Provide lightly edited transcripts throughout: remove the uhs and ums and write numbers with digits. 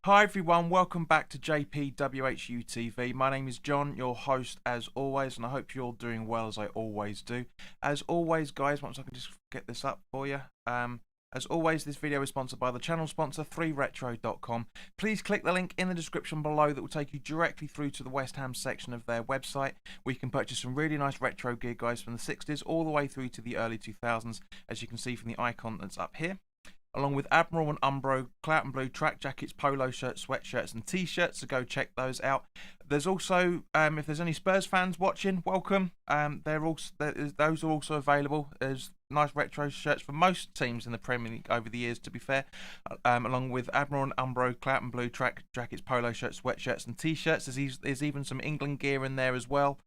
Hi everyone, welcome back to JPWHU TV. My name is John, your host as always, and I hope you're all doing well as I always do. As always, guys, once I can just get this up for you. As always, this video is sponsored by the channel sponsor 3retro.com. Please click the link in the description below that will take you directly through to the West Ham section of their website, where you can purchase some really nice retro gear, guys, from the 60s all the way through to the early 2000s, as you can see from the icon that's up here, along with Admiral and Umbro, Clout and Blue track jackets, polo shirts, sweatshirts and t-shirts, so go check those out. There's also, if there's any Spurs fans watching, welcome. Those are also available. There's nice retro shirts for most teams in the Premier League over the years, to be fair, along with Admiral and Umbro, Clout and Blue track jackets, polo shirts, sweatshirts and t-shirts. There's even some England gear in there as well,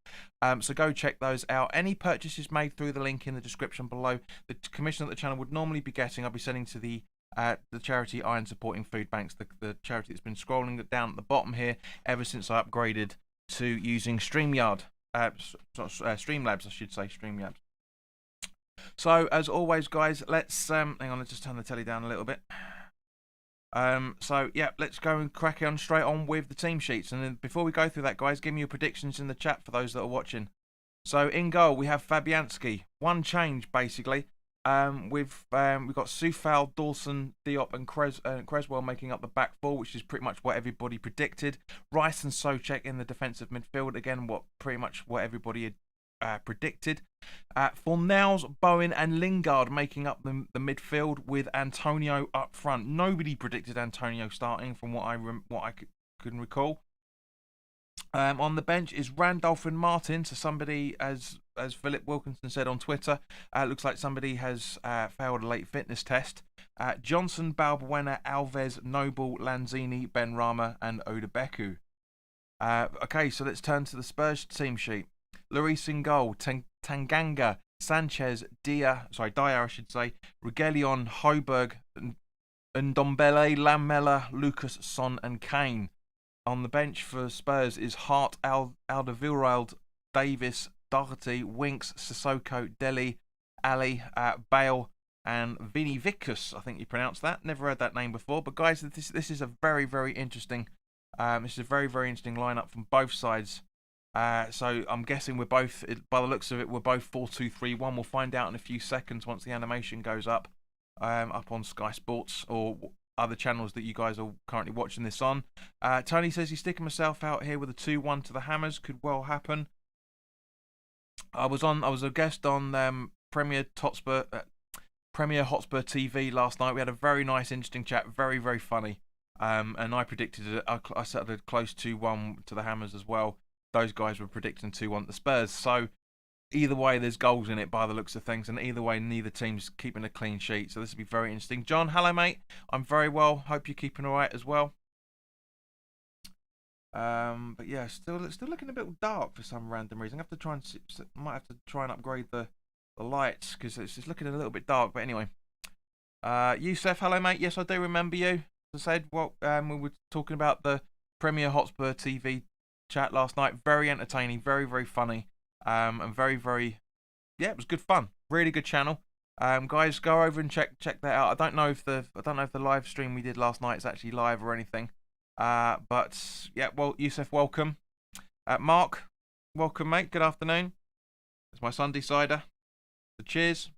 so go check those out. Any purchases made through the link in the description below, the commission that the channel would normally be getting, I'll be sending to the charity Iron Supporting Food Banks, the charity that's been scrolling down at the bottom here ever since I upgraded to using StreamYard, Streamlabs, I should say, StreamYard. So as always, guys, let's hang on, let's just turn the telly down a little bit. So yeah, let's go and crack on straight on with the team sheets. And then before we go through that, guys, give me your predictions in the chat for those that are watching. So in goal we have Fabianski. One change basically. We've got Soufal, Dawson, Diop and Creswell making up the back four, which is pretty much what everybody predicted. Rice and Souček in the defensive midfield, again pretty much what everybody had predicted. Fornals, Bowen and Lingard making up the midfield, with Antonio up front. Nobody predicted Antonio starting from what I can recall. On the bench is Randolph and Martin. So somebody, as Philip Wilkinson said on Twitter, looks like somebody has failed a late fitness test. Johnson, Balbuena, Alves, Noble, Lanzini, Benrahma and Odebeku. Okay, so let's turn to the Spurs team sheet. Lloris in goal, Tanganga, Sanchez, Dyer, I should say, Reguilon, Højbjerg, Ndombele, Lamela, Lucas, Son and Kane. On the bench for Spurs is Hart, Alderweireld, Davis, Doherty, Winks, Sissoko, Dele, Ali, Bale, and Vinny Vicus. I think you pronounce that. Never heard that name before. But guys, this is a very, very interesting. This is a very, very interesting lineup from both sides. So I'm guessing we're both, by the looks of it, we're both 4-2-3-1. We'll find out in a few seconds once the animation goes up on Sky Sports or other channels that you guys are currently watching this on. Tony says he's sticking myself out here with a 2-1 to the Hammers. Could well happen. I was a guest on Premier Hotspur TV last night. We had a very nice, interesting chat. Very, very funny. And I predicted it. I set a close 2-1 to the Hammers as well. Those guys were predicting 2-1 to the Spurs. So either way, there's goals in it by the looks of things, and either way, neither team's keeping a clean sheet. So this will be very interesting. John, hello, mate. I'm very well. Hope you're keeping all right as well. But yeah, still looking a bit dark for some random reason. I have to try and might have to try and upgrade the lights because it's just looking a little bit dark. But anyway, Youssef, hello, mate. Yes, I do remember you. As I said, well, we were talking about the Premier Hotspur TV chat last night. Very entertaining, very, very funny. And very, very, yeah, it was good fun. Really good channel. Guys, go over and check that out. I don't know if the live stream we did last night is actually live or anything. But yeah, well, Youssef, welcome. Mark, welcome, mate. Good afternoon. It's my Sunday cider. So cheers.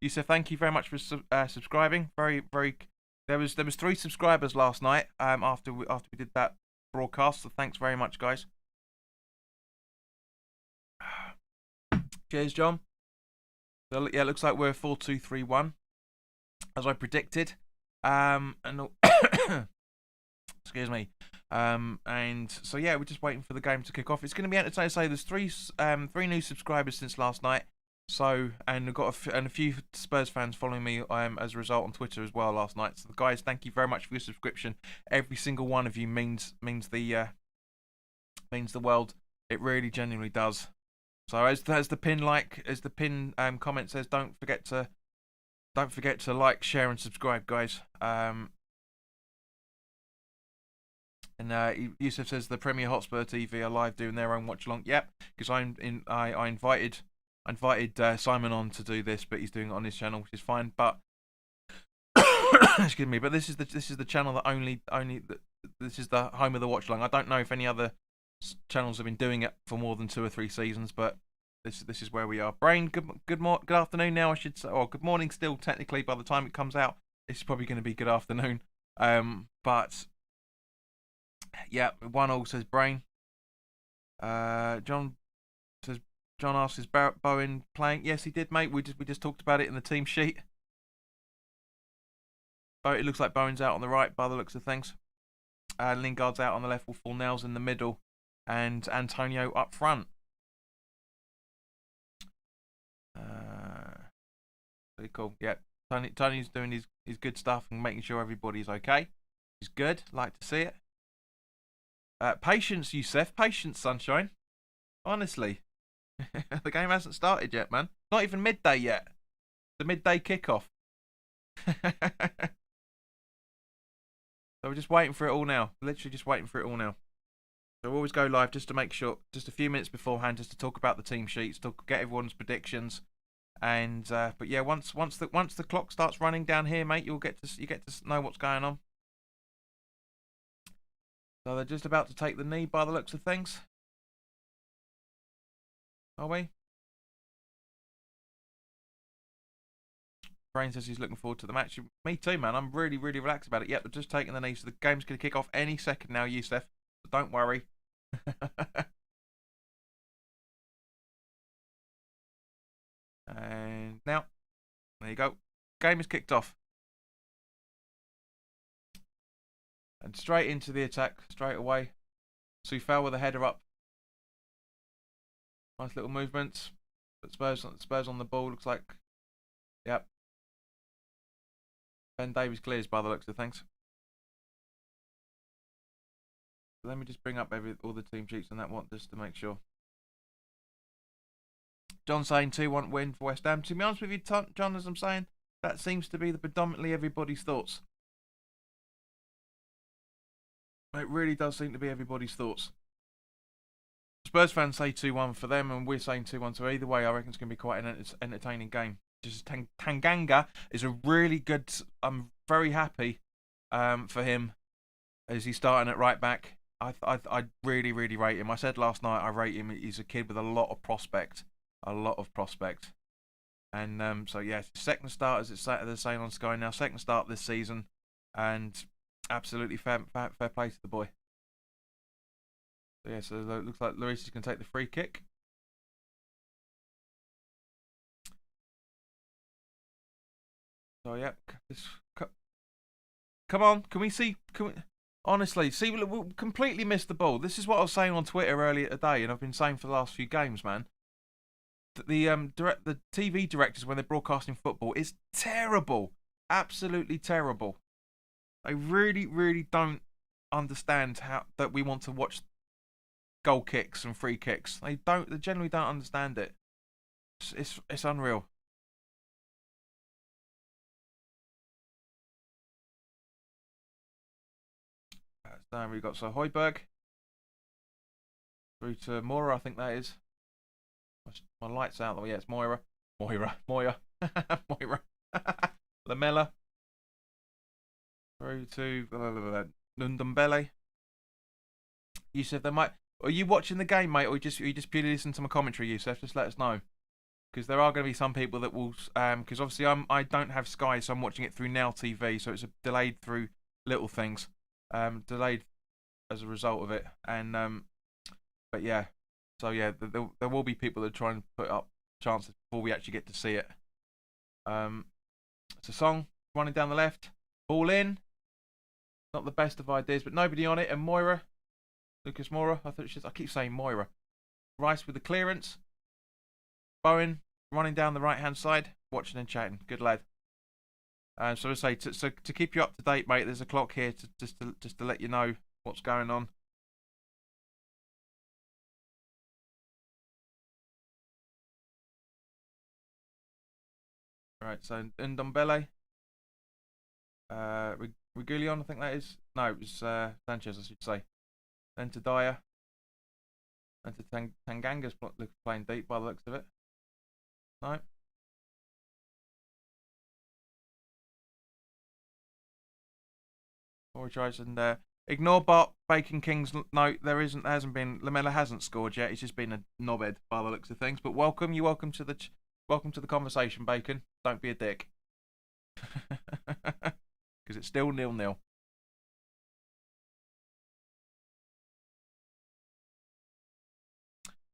Youssef, thank you very much for subscribing. Very, very. There was 3 subscribers last night. After we did that broadcast. So thanks very much, guys. Cheers, John. So yeah, it looks like we're 4-2-3-1, as I predicted. And excuse me. And so yeah, we're just waiting for the game to kick off. It's going to be entertaining. So there's 3 new subscribers since last night. So and we've got a few Spurs fans following me as a result on Twitter as well last night. So guys, thank you very much for your subscription. Every single one of you means the world. It really genuinely does. So as the pin comment says, don't forget to like, share, and subscribe, guys. And Yusuf says the Premier Hotspur TV are live doing their own watch along. Yep, because I invited Simon on to do this, but he's doing it on his channel, which is fine. But excuse me. But this is the channel that this is the home of the watch long. I don't know if any other channels have been doing it for more than 2 or 3 seasons, but this is where we are. Brain, good afternoon now, I should say, or good morning still technically. By the time it comes out, it's probably going to be good afternoon. But yeah, 1-1 says Brain. John says, John asks, is Bowen playing? Yes, he did, mate. We just talked about it in the team sheet. It looks like Bowen's out on the right by the looks of things. Lingard's out on the left with Fornells in the middle, and Antonio up front. Pretty cool. Yeah, Tony's doing his good stuff and making sure everybody's okay. He's good. Like to see it. Patience, Youssef. Patience, sunshine. Honestly. The game hasn't started yet, man. Not even midday yet. The midday kickoff. So we're just waiting for it all now. Literally just waiting for it all now. So we'll always go live just to make sure, just a few minutes beforehand, just to talk about the team sheets, to get everyone's predictions. And but yeah, once the clock starts running down here, mate, you get to know what's going on. So they're just about to take the knee by the looks of things. Are we? Brain says he's looking forward to the match. Me too, man. I'm really, really relaxed about it. Yep, they're just taking the knee, so the game's going to kick off any second now, Youssef. So don't worry. And now, there you go. Game is kicked off. And straight into the attack, straight away. Soufal with a header up. Nice little movements. But Spurs on the ball, looks like. Yep. Ben Davies clears by the looks of things. So let me just bring up all the team sheets and that one just to make sure. John saying 2-1 win for West Ham. To be honest with you, John, as I'm saying, that seems to be the predominantly everybody's thoughts. It really does seem to be everybody's thoughts. Spurs fans say 2-1 for them, and we're saying 2-1. So either way, I reckon it's going to be quite an entertaining game. Just Tanganga is a really good. I'm very happy for him as he's starting at right back. I really, really rate him. I said last night I rate him. He's a kid with a lot of prospect, and so yeah, second start as they're saying on Sky now. Second start this season, and absolutely fair play to the boy. So yeah, so it looks like Lloris is going to take the free kick. So yeah, come on, can we see? Honestly, see, we completely missed the ball. This is what I was saying on Twitter earlier today, and I've been saying for the last few games, man. The TV directors when they're broadcasting football is terrible, absolutely terrible. I really, really don't understand that we want to watch goal kicks and free kicks. They generally don't understand it. It's unreal. So we've got Højbjerg through to Moira, I think that is. My light's out. Oh yeah, it's Moira. Moira. Lamella through to Nundumbele. You said they might. Are you watching the game, mate, or you just purely listen to my commentary, Youssef? Just let us know, because there are going to be some people that will. Because obviously I don't have Sky, so I'm watching it through Now TV, so it's delayed through little things. Delayed as a result of it, and but yeah, so yeah, there will be people that try and put up chances before we actually get to see it. It's a song running down the left, ball in, not the best of ideas, but nobody on it, and Lucas Moura, I keep saying Moira. Rice with the clearance, Bowen running down the right hand side, watching and chatting, good lad. So I say, to keep you up to date, mate, there's a clock here just to let you know what's going on. Right, so Ndombele, Reguilon, I think that is. No, it was Sanchez, I should say. Then to Dyer, and to Tanganga's playing deep by the looks of it. No. Apologise and ignore Bacon King's note. Hasn't been. Lamella hasn't scored yet. He's just been a knobhead by the looks of things. But welcome to the conversation, Bacon. Don't be a dick. Because it's still 0-0.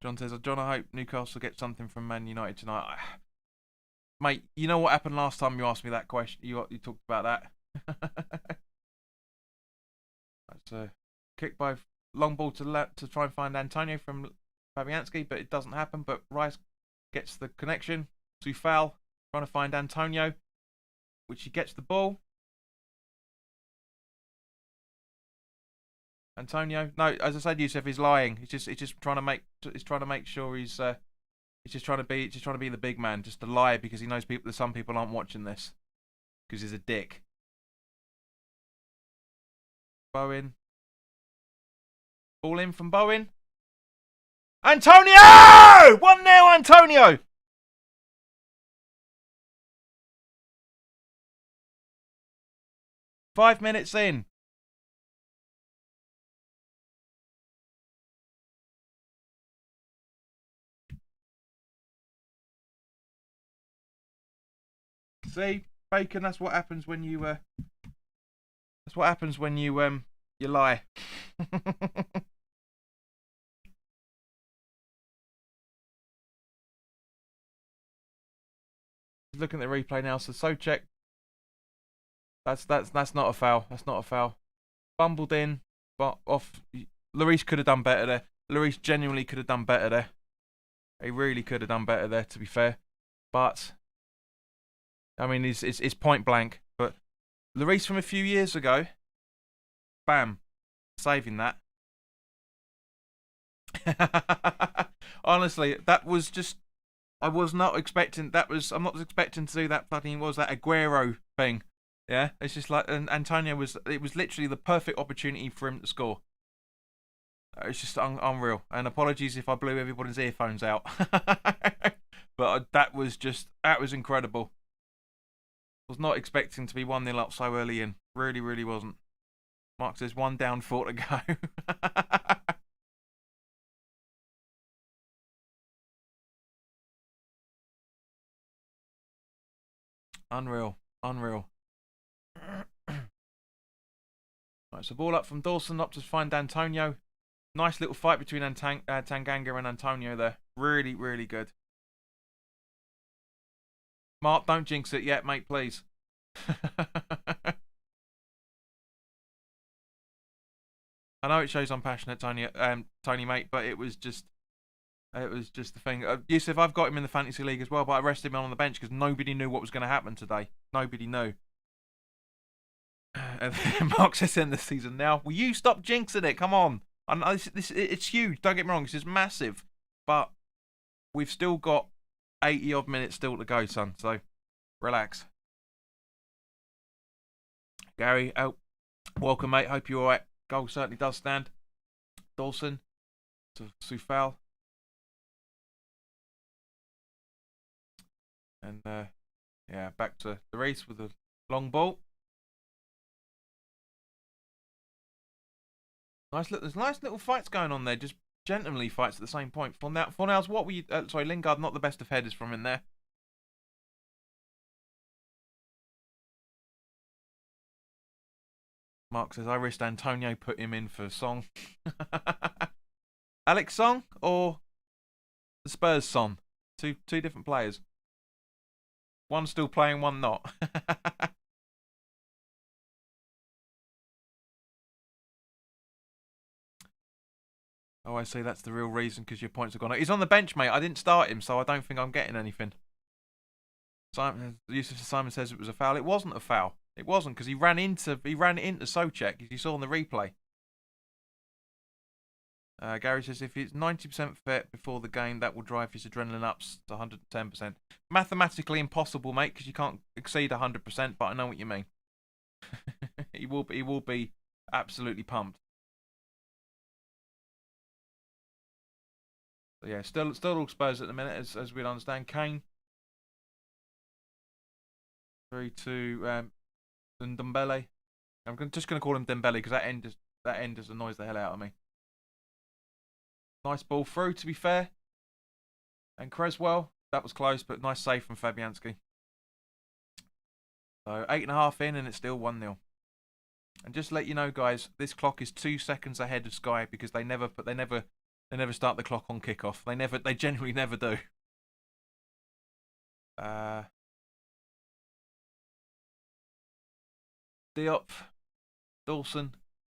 John says, John, I hope Newcastle get something from Man United tonight. Mate, you know what happened last time you asked me that question? You talked about that. That's a kick by long ball to try and find Antonio from Fabianski, but it doesn't happen. But Rice gets the connection to foul, trying to find Antonio, which he gets the ball. Antonio, no, as I said, Yusuf, he's lying. He's just trying to make sure he's just trying to be the big man, just to lie because he knows some people aren't watching this because he's a dick. Bowen, ball in from Bowen. Antonio! 1-0, Antonio. Five minutes in. See, Bacon. That's what happens when you. That's what happens when you lie. Looking at the replay now, so Souček. That's not a foul. That's not a foul. Bumbled in, but off. Lloris could have done better there. Lloris genuinely could have done better there. He really could have done better there, to be fair. But I mean, it's point blank. But Lloris from a few years ago, bam, saving that. Honestly, that was just. I was not expecting. I'm not expecting to do that. Fucking was that Aguero thing. Yeah, it's just like, and Antonio was. It was literally the perfect opportunity for him to score. It's just unreal. And apologies if I blew everybody's earphones out. But that was incredible. Was not expecting to be 1-0 up so early in. Really, really wasn't. Mark says 1 down, 4 to go. Unreal. Right, so ball up from Dawson, up to find Antonio. Nice little fight between Tanganga and Antonio there. Really, really good. Mark, don't jinx it yet, mate, please. I know it shows I'm passionate, Tony, mate, but it was just the thing. Yusuf, I've got him in the fantasy league as well, but I rested him on the bench because nobody knew what was going to happen today. Nobody knew. And Mark says in the season now. Will you stop jinxing it? Come on. I know it's huge. Don't get me wrong. This is massive, but we've still got 80 odd minutes still to go, son. So relax. Gary, welcome, mate. Hope you're alright. Goal certainly does stand. Dawson to Sufal. And yeah, back to the race with the long ball. There's nice little fights going on there, just gentlemanly fights at the same point. Fornals, what were you? Sorry, Lingard, not the best of headers from in there. Mark says, I risked Antonio, put him in for Song. Alex Song or the Spurs Song? Two different players. One still playing, one not. Oh, I see. That's the real reason, because your points have gone up. He's on the bench, mate. I didn't start him, so I don't think I'm getting anything. Simon says it was a foul. It wasn't a foul. It wasn't, because he ran into Souček, as you saw in the replay. Gary says if it's 90% fit before the game, that will drive his adrenaline up to 110%. Mathematically impossible, mate, because you can't exceed 100%. But I know what you mean. He will be absolutely pumped. So yeah, still all Spurs at the minute, as we'd understand. Kane through to Ndombele. just going to call him Dembele because that end just annoys the hell out of me. Nice ball through, to be fair. And Creswell, that was close, but nice save from Fabianski. So 8.5 in, and it's still 1-0. And just to let you know, guys, this clock is 2 seconds ahead of Sky because they never start the clock on kickoff. They generally never do. Diop, Dawson,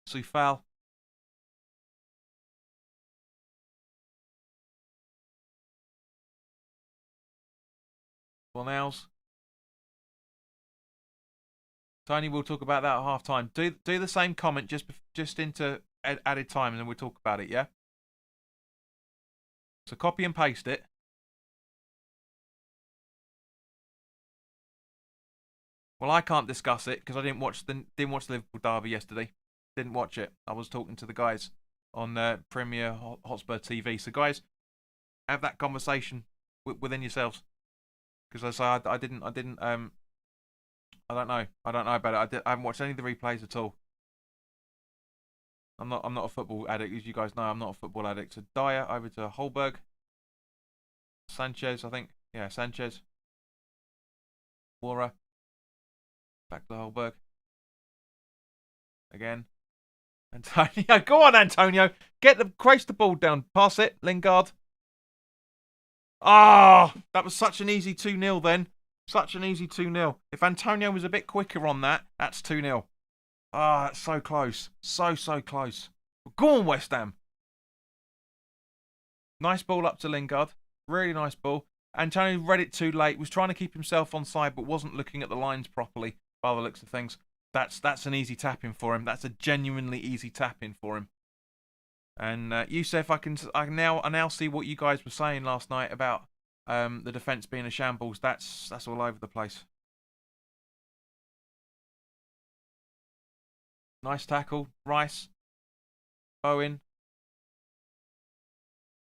Soufal. Fornals. Tony, we'll talk about that at half time. Do the same comment just into added time, and then we'll talk about it. Yeah. So copy and paste it. Well, I can't discuss it because I didn't watch the Liverpool derby yesterday. Didn't watch it. I was talking to the guys on Premier Hotspur TV. So guys, have that conversation within yourselves. Because I didn't. I don't know. I don't know about it. I haven't watched any of the replays at all. I'm not a football addict, as you guys know. I'm not a football addict. So Dyer over to Holberg. Sanchez, I think. Yeah, Sanchez. Wara. Back to Holberg. Again. Antonio. Go on, Antonio. Crace the ball down. Pass it. Lingard. Ah, that was such an easy 2-0 then. Such an easy 2-0. If Antonio was a bit quicker on that, that's 2-0. Ah, that's so close. So close. Go on, West Ham. Nice ball up to Lingard. Really nice ball. Antonio read it too late. Was trying to keep himself onside, but wasn't looking at the lines properly by the looks of things. That's an easy tap-in for him. That's a genuinely easy tap-in for him. And Youssef, I now see what you guys were saying last night about the defence being a shambles. That's all over the place. Nice tackle, Rice, Bowen,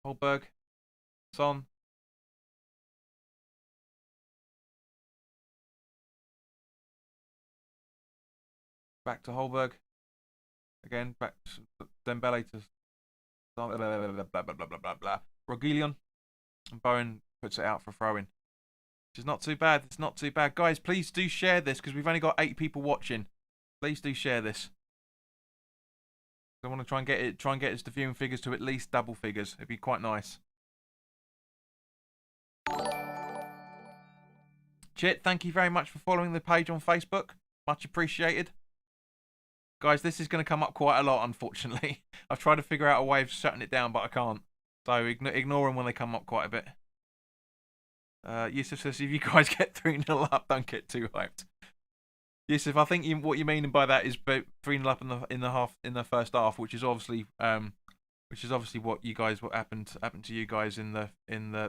Holberg, Son. Back to Holberg. Again, back to Dembele to blah, blah, blah. Roguilion. And Bowen puts it out for throwing. Which is not too bad. It's not too bad. Guys, please do share this because we've only got 8 people watching. Please do share this. I want to try and get us the viewing figures to at least double figures. It'd be quite nice. Chit, thank you very much for following the page on Facebook. Much appreciated. Guys, this is going to come up quite a lot, unfortunately. I've tried to figure out a way of shutting it down, but I can't. So ignore them when they come up quite a bit. Yusuf says, if you guys get 3-0 up, don't get too hyped. Yusuf, I think what you mean by that is 3-0 up in the first half, which is obviously what you guys what happened to you guys in the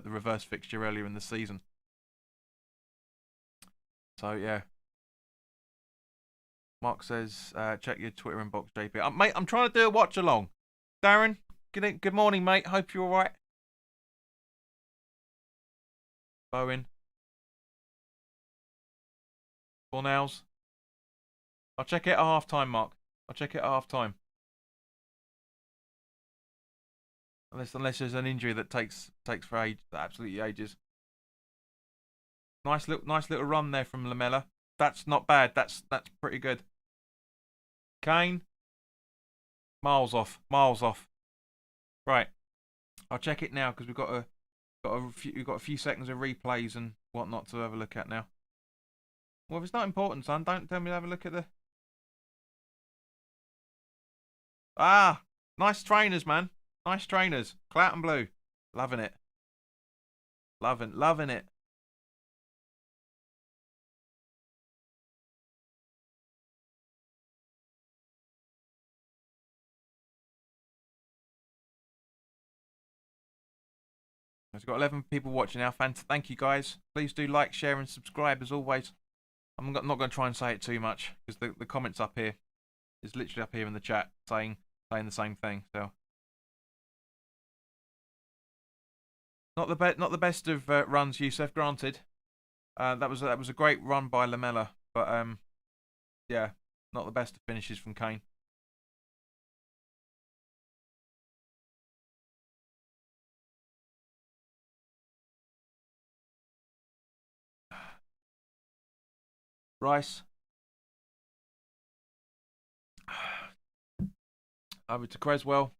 reverse fixture earlier in the season. So yeah. Mark says, check your Twitter inbox, JP. Mate, I'm trying to do a watch along. Darren, good morning, mate. Hope you're all right. Bowen. Fornals. I'll check it at half time, Mark. I'll check it at half time. Unless there's an injury that takes for absolutely ages. Nice little run there from Lamela. That's not bad. That's pretty good. Kane. Miles off. Right. I'll check it now because we've got a few seconds of replays and whatnot to have a look at now. Well, if it's not important, son, don't tell me to have a look at the. Ah, nice trainers, man. Nice trainers. Clout and blue. Loving it. Loving it. I've got 11 people watching now. Thank you, guys. Please do like, share, and subscribe as always. I'm not going to try and say it too much because the comments up here is literally up here in the chat saying the same thing. So not the best of runs, Youssef. Granted, that was a great run by Lamela, but yeah, Not the best of finishes from Kane. Rice. Over to Creswell.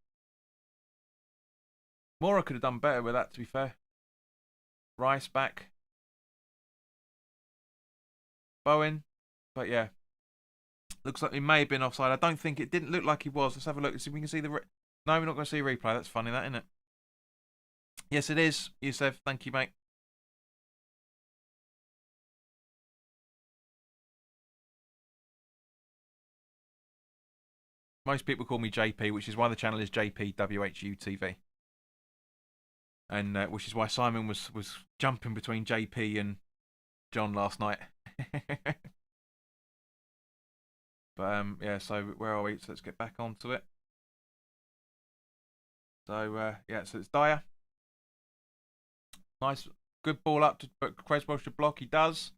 Mora could have done better with that, to be fair. Rice back. Bowen. But yeah. Looks like he may have been offside. I don't think it didn't look like he was. Let's have a look. See if we can see the... No, we're not going to see a replay. That's funny, that, isn't it? Yes, it is. Youssef, thank you, mate. Most people call me JP, which is why the channel is JP WHU TV. And which is why Simon was jumping between JP and John last night. But yeah, so where are we? So let's get back onto it. So yeah, so it's Dyer. Nice, good ball up to Creswell should block. He does.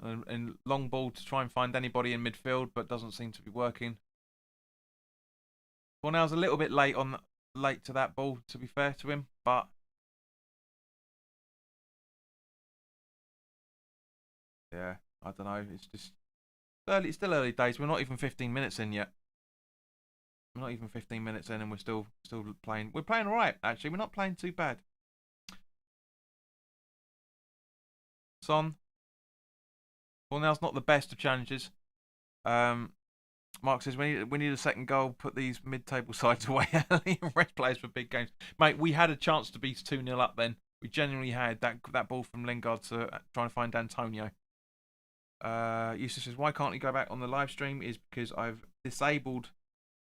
And long ball to try and find anybody in midfield, but doesn't seem to be working. Cornell's a little bit late to that ball, to be fair to him, but yeah, I don't know. It's just early. It's still early days. We're not even 15 minutes in yet. We're not even 15 minutes in, and we're still playing. We're playing all right, actually. We're not playing too bad. Son. Cornell's not the best of challenges. Mark says we need a second goal. Put these mid-table sides away early and rest players for big games, mate. We had a chance to be 2-0 up then. We genuinely had that ball from Lingard to trying to find Antonio. Yusuf says why can't you go back on the live stream? Is because I've disabled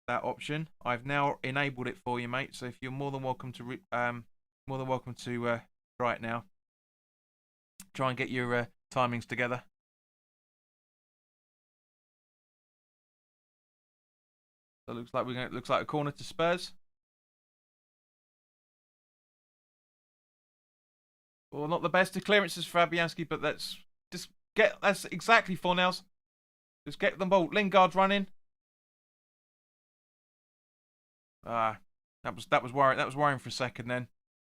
that option. I've now enabled it for you, mate. So if you're more than welcome to try it now. Try and get your timings together. So it looks like a corner to Spurs. Well, not the best of clearances for Fabianski, but that's exactly Fornells. Just get the ball. Lingard's running. That was worrying. That was worrying for a second. Then,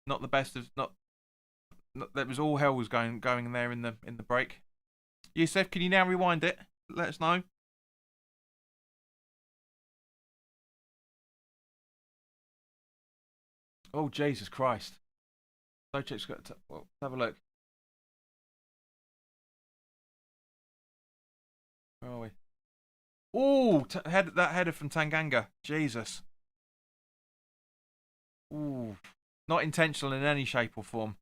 not the best of not that was all hell was going there in the break. Yusef, can you now rewind it? Let us know. Oh Jesus Christ! Socek's got to, well, let's have a look. Where are we? Oh, that header from Tanganga. Jesus. Ooh, not intentional in any shape or form.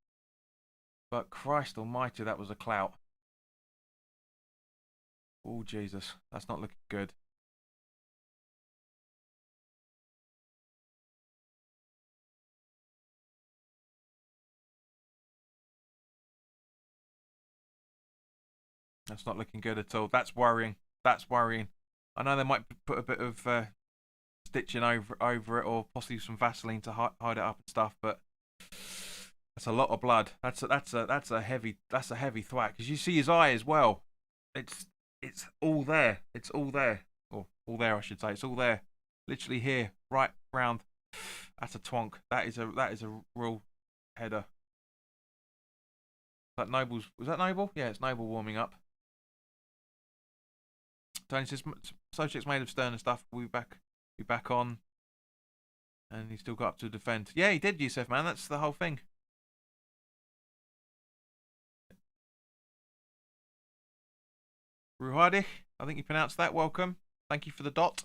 But Christ Almighty, that was a clout. Oh Jesus, that's not looking good. That's not looking good at all. That's worrying. That's worrying. I know they might put a bit of stitching over it, or possibly some Vaseline to hide it up and stuff. But that's a lot of blood. That's a heavy thwack. Because you see his eye as well. It's all there. It's all there. Or all there, I should say. It's all there. Literally here, right round. That's a twonk. That is a real header. Was that Noble? Yeah, it's Noble warming up. Tony says Socek's made of stern and stuff. We'll be back on. And he still got up to defend. Yeah, he did, Yusef, man. That's the whole thing. Ruhadich, I think you pronounced that. Welcome. Thank you for the dot.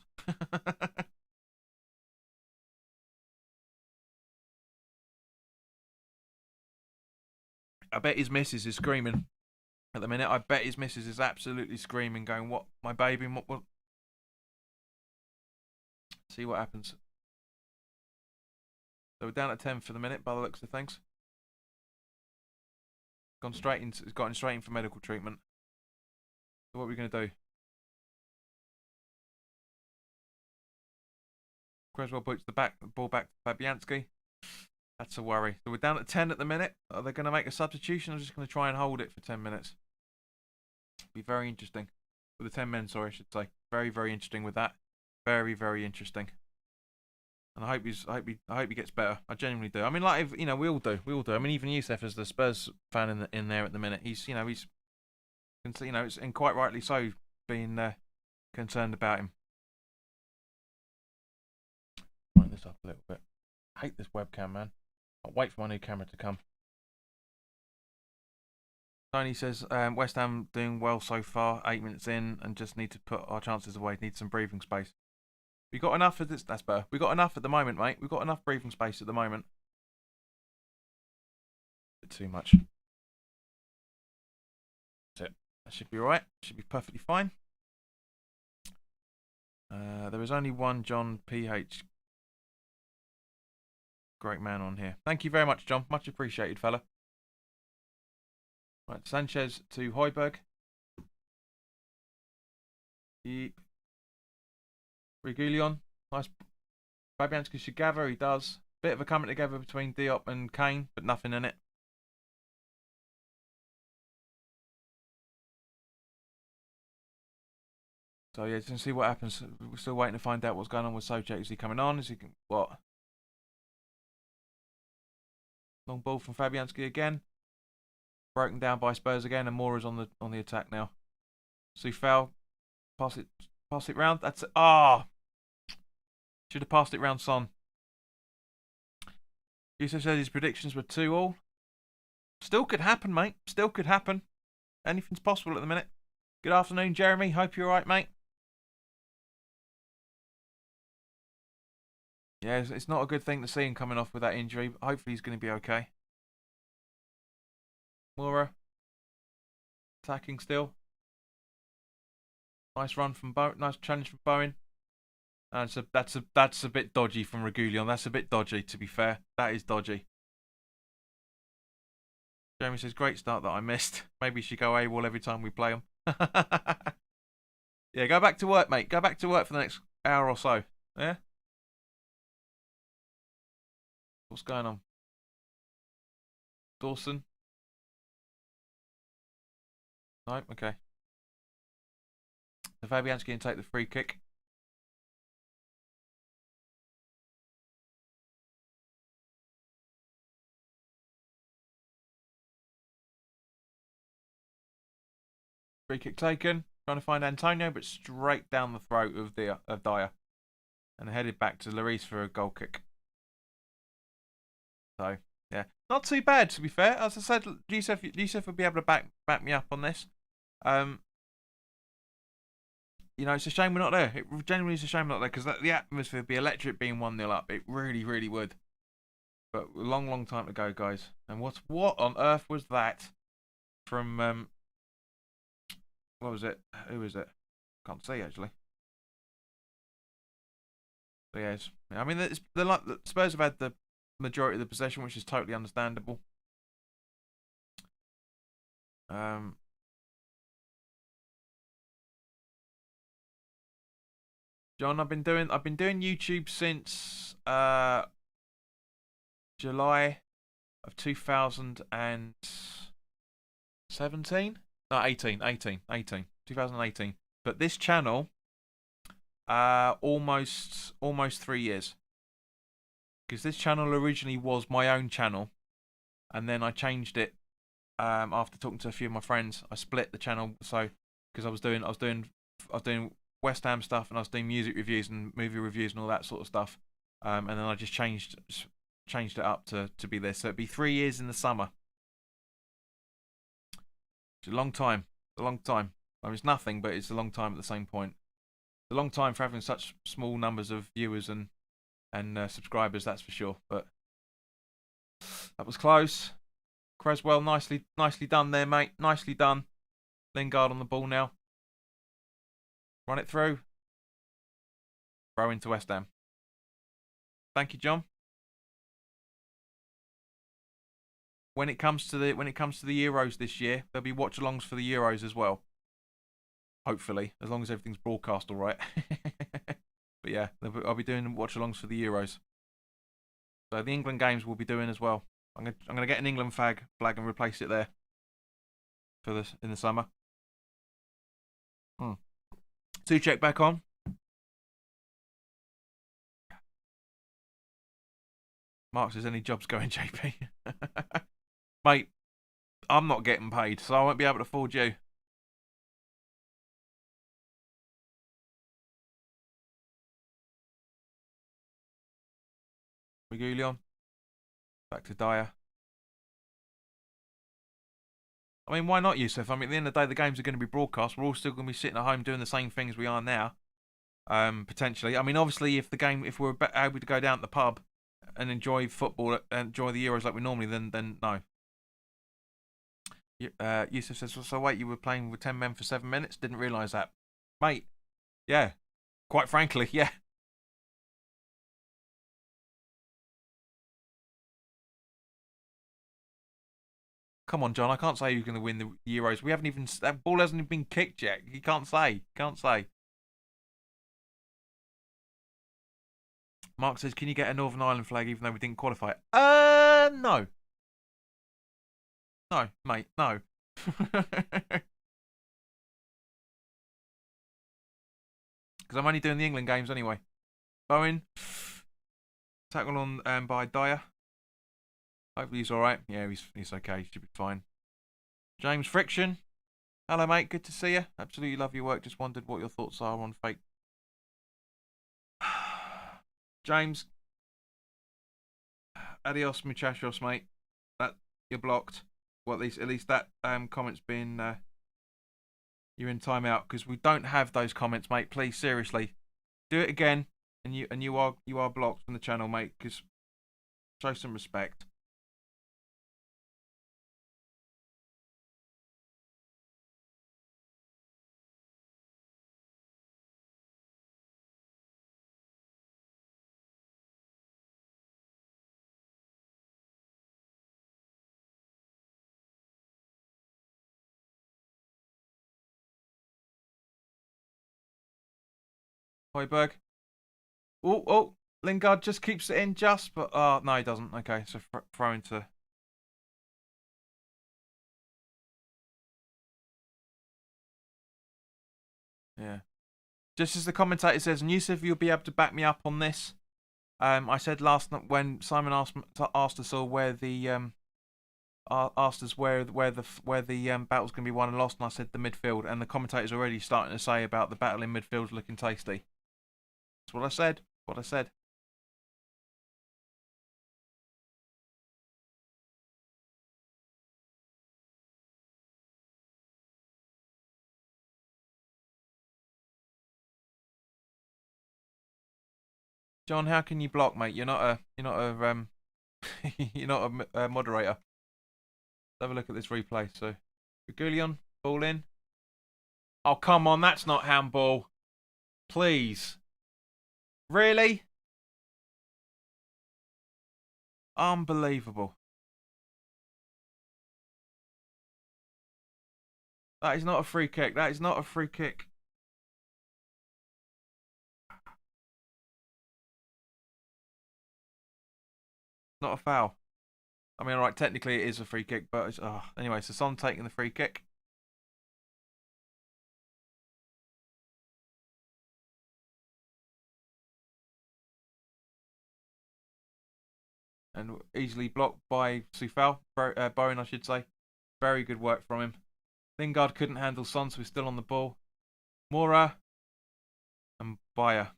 I bet his missus is screaming at the minute. I bet his missus is absolutely screaming, going, "What, my baby? What?" See what happens. So we're down at 10 for the minute, by the looks of things. Gotten straight in for medical treatment. So what are we going to do? Creswell puts the ball back to Fabianski. That's a worry. So we're down at 10 at the minute. Are they going to make a substitution? I'm just going to try and hold it for 10 minutes. Be very interesting. With the 10 men, sorry, I should say. Very, very interesting with that. Very, very interesting. And I hope he gets better. I genuinely do. I mean, like, if, we all do. We all do. I mean, even Youssef, as the Spurs fan in there at the minute, he's it's, and quite rightly so, being concerned about him. Wind this up a little bit. I hate this webcam, man. I'll wait for my new camera to come. Tony says, West Ham doing well so far, 8 minutes in, and just need to put our chances away. Need some breathing space. We got enough of this. That's better. We got enough at the moment, mate. We've got enough breathing space at the moment. Bit too much. That's it. That should be alright. Should be perfectly fine. There is only one John PH. Great man on here. Thank you very much, John. Much appreciated, fella. Right, Sanchez to Højbjerg. Reguilon. Nice. Fabianski should gather. He does. Bit of a coming together between Diop and Kane, but nothing in it. So yeah, just see what happens. We're still waiting to find out what's going on with Soucek. Is he coming on? Is he what? Long ball from Fabianski again. Broken down by Spurs again, and Mora's on the attack now. Soufal, pass it round. That's it. Should have passed it round Son. Yusuf said his predictions were 2-2. Still could happen, mate. Still could happen. Anything's possible at the minute. Good afternoon, Jeremy. Hope you're alright, mate. Yeah, it's not a good thing to see him coming off with that injury. Hopefully he's going to be okay. Mora. Attacking still. Nice run from Bowen. Nice challenge from Bowen. And that's a bit dodgy from Reguilon. That's a bit dodgy, to be fair. That is dodgy. Jeremy says, great start that I missed. Maybe you should go AWOL every time we play them. Yeah, go back to work, mate. Go back to work for the next hour or so. Yeah? What's going on? Dawson? No? Okay. So Fabianski can take the free kick. Free kick taken. Trying to find Antonio, but straight down the throat of Dyer. And headed back to Lloris for a goal kick. So, yeah. Not too bad, to be fair. As I said, Youssef will be able to back me up on this. It's a shame we're not there. It genuinely is a shame we're not there, because the atmosphere would be electric being 1-0 up. It really, really would. But a long, long time to go, guys. And what on earth was that from... what was it? Who was it? Can't see, actually. But yeah, I mean, the Spurs have had the majority of the possession, which is totally understandable. John, I've been doing YouTube since July of 2017. No, 2018. But this channel, almost 3 years. Because this channel originally was my own channel, and then I changed it after talking to a few of my friends. I split the channel, so because I was doing West Ham stuff, and I was doing music reviews and movie reviews and all that sort of stuff. And then I just changed it up to be this. So it'd be 3 years in the summer. It's a long time. I mean, it's nothing, but it's a long time at the same point. It's a long time for having such small numbers of viewers and subscribers, that's for sure. But that was close. Creswell, nicely done there, mate. Nicely done. Lingard on the ball now. Run it through. Throw into West Ham. Thank you, John. When it comes to the Euros this year, there'll be watch-alongs for the Euros as well. Hopefully, as long as everything's broadcast all right. But yeah, I'll be doing watch-alongs for the Euros. So the England games we'll be doing as well. I'm gonna get an England flag and replace it there for in the summer. Check back on. Mark says, any jobs going, JP? Mate, I'm not getting paid, so I won't be able to afford you. Regulion. Back to Dyer. I mean, why not, Yusuf? I mean, at the end of the day, the games are going to be broadcast. We're all still going to be sitting at home doing the same things we are now. Potentially. I mean, obviously, if we're able to go down to the pub and enjoy football and enjoy the Euros like we normally, then no. Yusuf says, so wait, you were playing with 10 men for 7 minutes? Didn't realise that. Mate, yeah. Quite frankly, yeah. Come on, John. I can't say who's going to win the Euros. We haven't even that ball hasn't even been kicked yet. You can't say. Can't say. Mark says, can you get a Northern Ireland flag even though we didn't qualify? No. No, mate, no. Because I'm only doing the England games anyway. Bowen. Tackle on by Dyer. Hopefully he's alright. Yeah, he's okay. He should be fine. James Friction. Hello, mate. Good to see you. Absolutely love your work. Just wondered what your thoughts are on fake. James. Adios, muchachos, mate. That you're blocked. Well, at least that comment's been. You're in timeout because we don't have those comments, mate. Please, seriously, do it again, and you are blocked from the channel, mate. Because show some respect. Hoiberg. Oh, Lingard just keeps it in just, but no, he doesn't. Okay, so throw into. Yeah. Just as the commentator says, and Yusuf, you'll be able to back me up on this. I said last night when Simon asked us all where the asked us where the battle's going to be won and lost, and I said the midfield, and the commentator's already starting to say about the battle in midfield looking tasty. That's what I said. What I said. John, how can you block, mate? You're not a you're not a moderator. Let's have a look at this replay. So, Regulion, ball in. Oh, come on, that's not handball. Please. Really? Unbelievable. That is not a free kick. That is not a free kick. Not a foul. I mean, alright, technically it is a free kick, but it's, anyway, so Son taking the free kick. And easily blocked by Sufal. Bowen, I should say. Very good work from him. Lingard couldn't handle Son, so he's still on the ball. Mora and Bayer.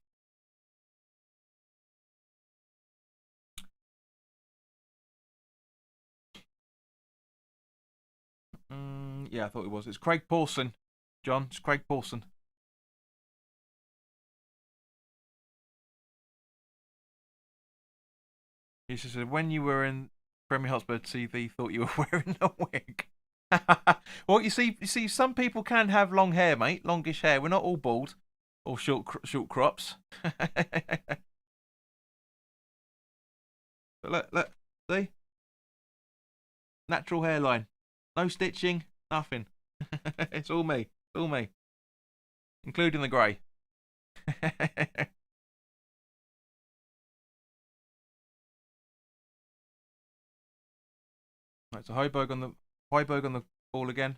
Yeah, I thought it was. It's Craig Pawson, John. It's Craig Pawson. He just said, when you were in Premier Hotspur TV, thought you were wearing a wig. Well, you see, some people can have long hair, mate. Longish hair. We're not all bald or short crops. But look, see, natural hairline, no stitching, nothing. It's all me. It's all me, including the grey. Right, so Hoiberg on the ball again.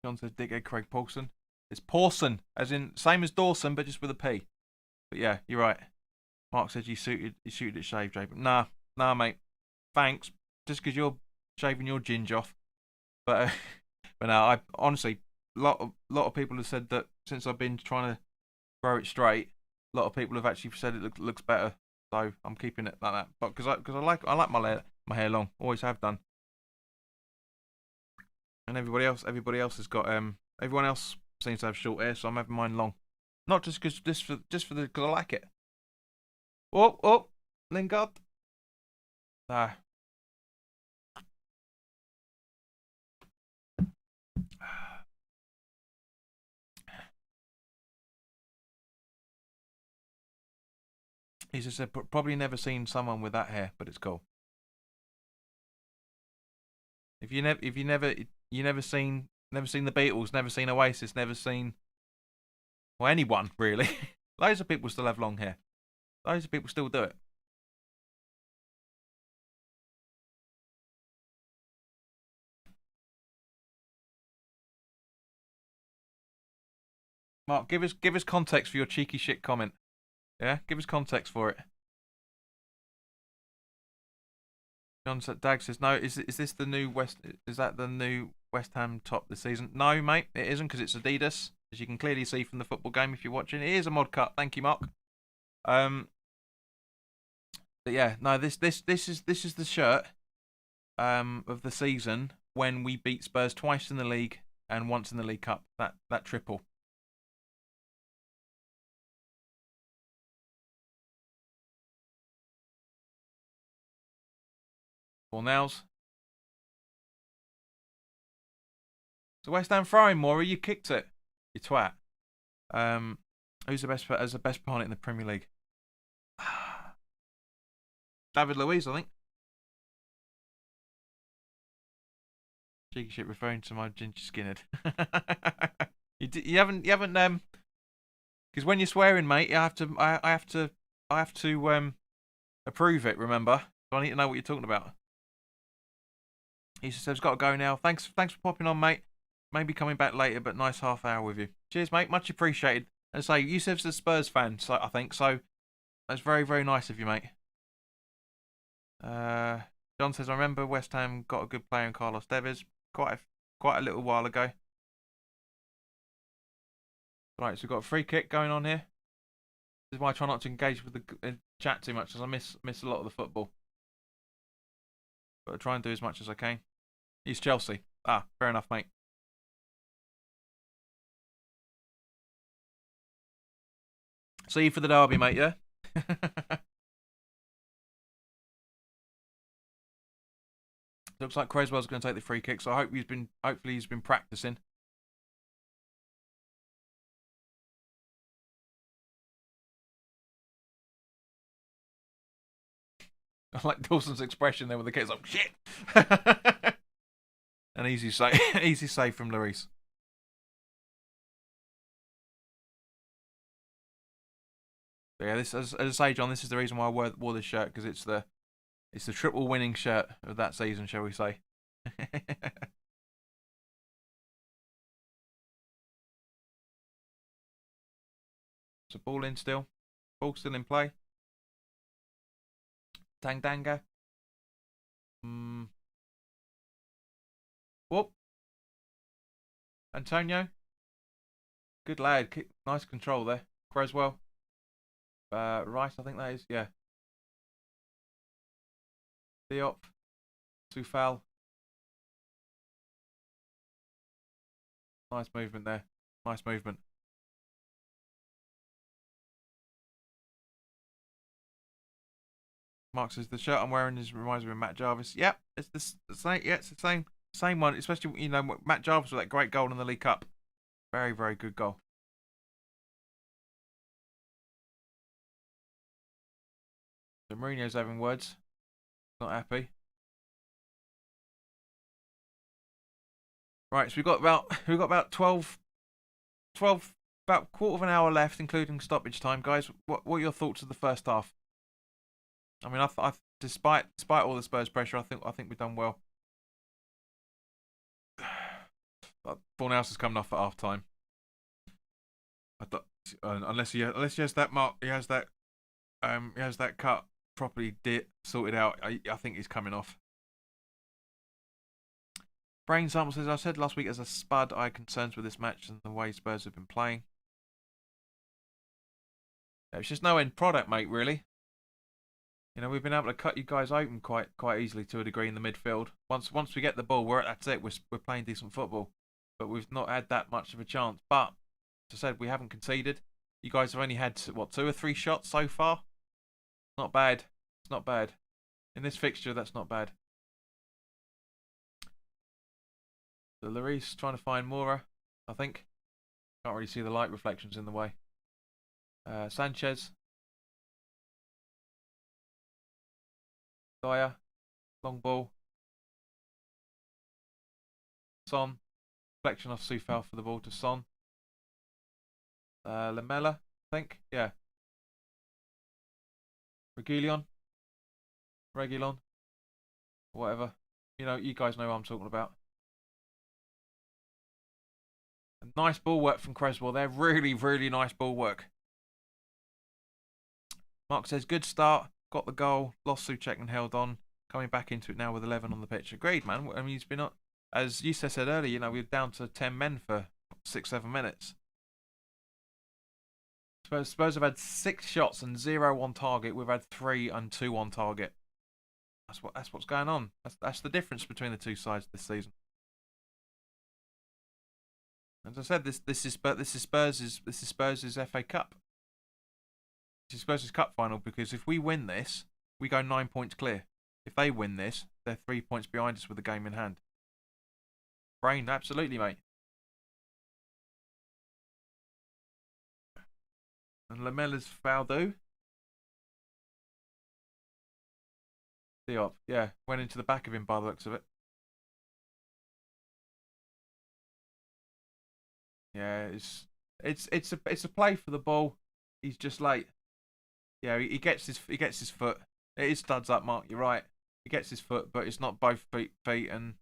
John says dickhead Craig Paulson. It's Pawson, as in same as Dawson, but just with a P. But yeah, you're right. Mark says you suited it shaved, Jay. Nah, mate. Thanks. Just because you're shaving your ginge off. But but no, I honestly, lot of people have said that since I've been trying to grow it straight, a lot of people have actually said it looks better. So I'm keeping it like that. But because I like my hair long. Always have done. And everybody else has got everyone else seems to have short hair, so I'm having mine long. Not just because because I like it. Oh, Lingard. Nah. He just said probably never seen someone with that hair, but it's cool. If you never seen the Beatles, never seen Oasis, never seen anyone really. Loads of people still have long hair. Loads of people still do it. Mark, give us context for your cheeky shit comment. Yeah, give us context for it. John Dag says no. Is this the new West? Is that the new West Ham top this season? No, mate, it isn't because it's Adidas, as you can clearly see from the football game if you're watching. It is a mod cut. Thank you, Mark. But yeah, no. This is the shirt of the season when we beat Spurs twice in the league and once in the League Cup. That triple. Ball nails. So West Ham throwing more. You kicked it. You twat. Who's the best opponent in the Premier League? David Luiz, I think. Cheeky shit referring to my ginger skinhead. you haven't because when you're swearing, mate, I have to approve it. Remember, so I need to know what you're talking about. He says I've got to go now. Thanks for popping on, mate. Maybe coming back later, but nice half hour with you. Cheers, mate. Much appreciated. And say Yusuf's a Spurs fan, so I think so. That's very, very nice of you, mate. John says I remember West Ham got a good player in Carlos Tevez quite a little while ago. Right, so we've got a free kick going on here. This is why I try not to engage with the chat too much, because I miss a lot of the football. But I try and do as much as I can. He's Chelsea. Ah, fair enough, mate. See you for the derby, mate, yeah? Looks like Creswell's going to take the free kick, so hopefully he's been practicing. I like Dawson's expression there with the kids like shit. An easy save from Lloris. But yeah, this as I say, John, this is the reason why I wore this shirt, because it's the triple winning shirt of that season, shall we say? So ball in still, ball still in play. Tanganga. Whoop. Antonio. Good lad. Nice control there. Creswell. Rice, I think that is. Yeah. Diop. Tufal. Nice movement there. Nice movement. Mark says the shirt I'm wearing reminds me of Matt Jarvis. Yep, it's the same. Yeah, it's the same one. Especially Matt Jarvis with that great goal in the League Cup. Very, very good goal. So Mourinho's having words. Not happy. Right, so we've got about 12, about a quarter of an hour left, including stoppage time, guys. What are your thoughts of the first half? I mean, despite all the Spurs pressure, I think we've done well. Fornals is coming off at half time. Unless he has that mark, he has that cut properly sorted out. I think he's coming off. Brain Sample says, I said last week as a spud, I had concerns with this match and the way Spurs have been playing. It's just no end product, mate, really. You know, we've been able to cut you guys open quite easily to a degree in the midfield. Once we get the ball, that's it. We're playing decent football. But we've not had that much of a chance. But, as I said, we haven't conceded. You guys have only had, 2 or 3 shots so far? Not bad. It's not bad. In this fixture, that's not bad. So Lloris trying to find Moura, I think. Can't really see the light reflections in the way. Sanchez. Dyer. Long ball. Son. Reflection off Soufal for the ball to Son. Lamela, I think. Yeah. Reguilon. Whatever. You know, you guys know what I'm talking about. A nice ball work from Creswell there. Really, really nice ball work. Mark says, good start. Got the goal. Lost Souček and held on. Coming back into it now with 11 on the pitch. Agreed, man. I mean, he's been, as you said earlier, you know, we were down to 10 men for 6-7 minutes. Spurs have had 6 shots and 0 on target. We've had 3 and 2 on target. That's what's going on. That's the difference between the two sides this season. As I said, this is Spurs' FA Cup. This is Spurs' Cup final, because if we win this, we go 9 points clear. If they win this, they're 3 points behind us with the game in hand. Brain, absolutely, mate. And Lamela's foul do. Diop, yeah, went into the back of him by the looks of it. Yeah, it's a play for the ball. He's just late. Yeah, he gets his foot. It is studs up, Mark. You're right. He gets his foot, but it's not both feet, and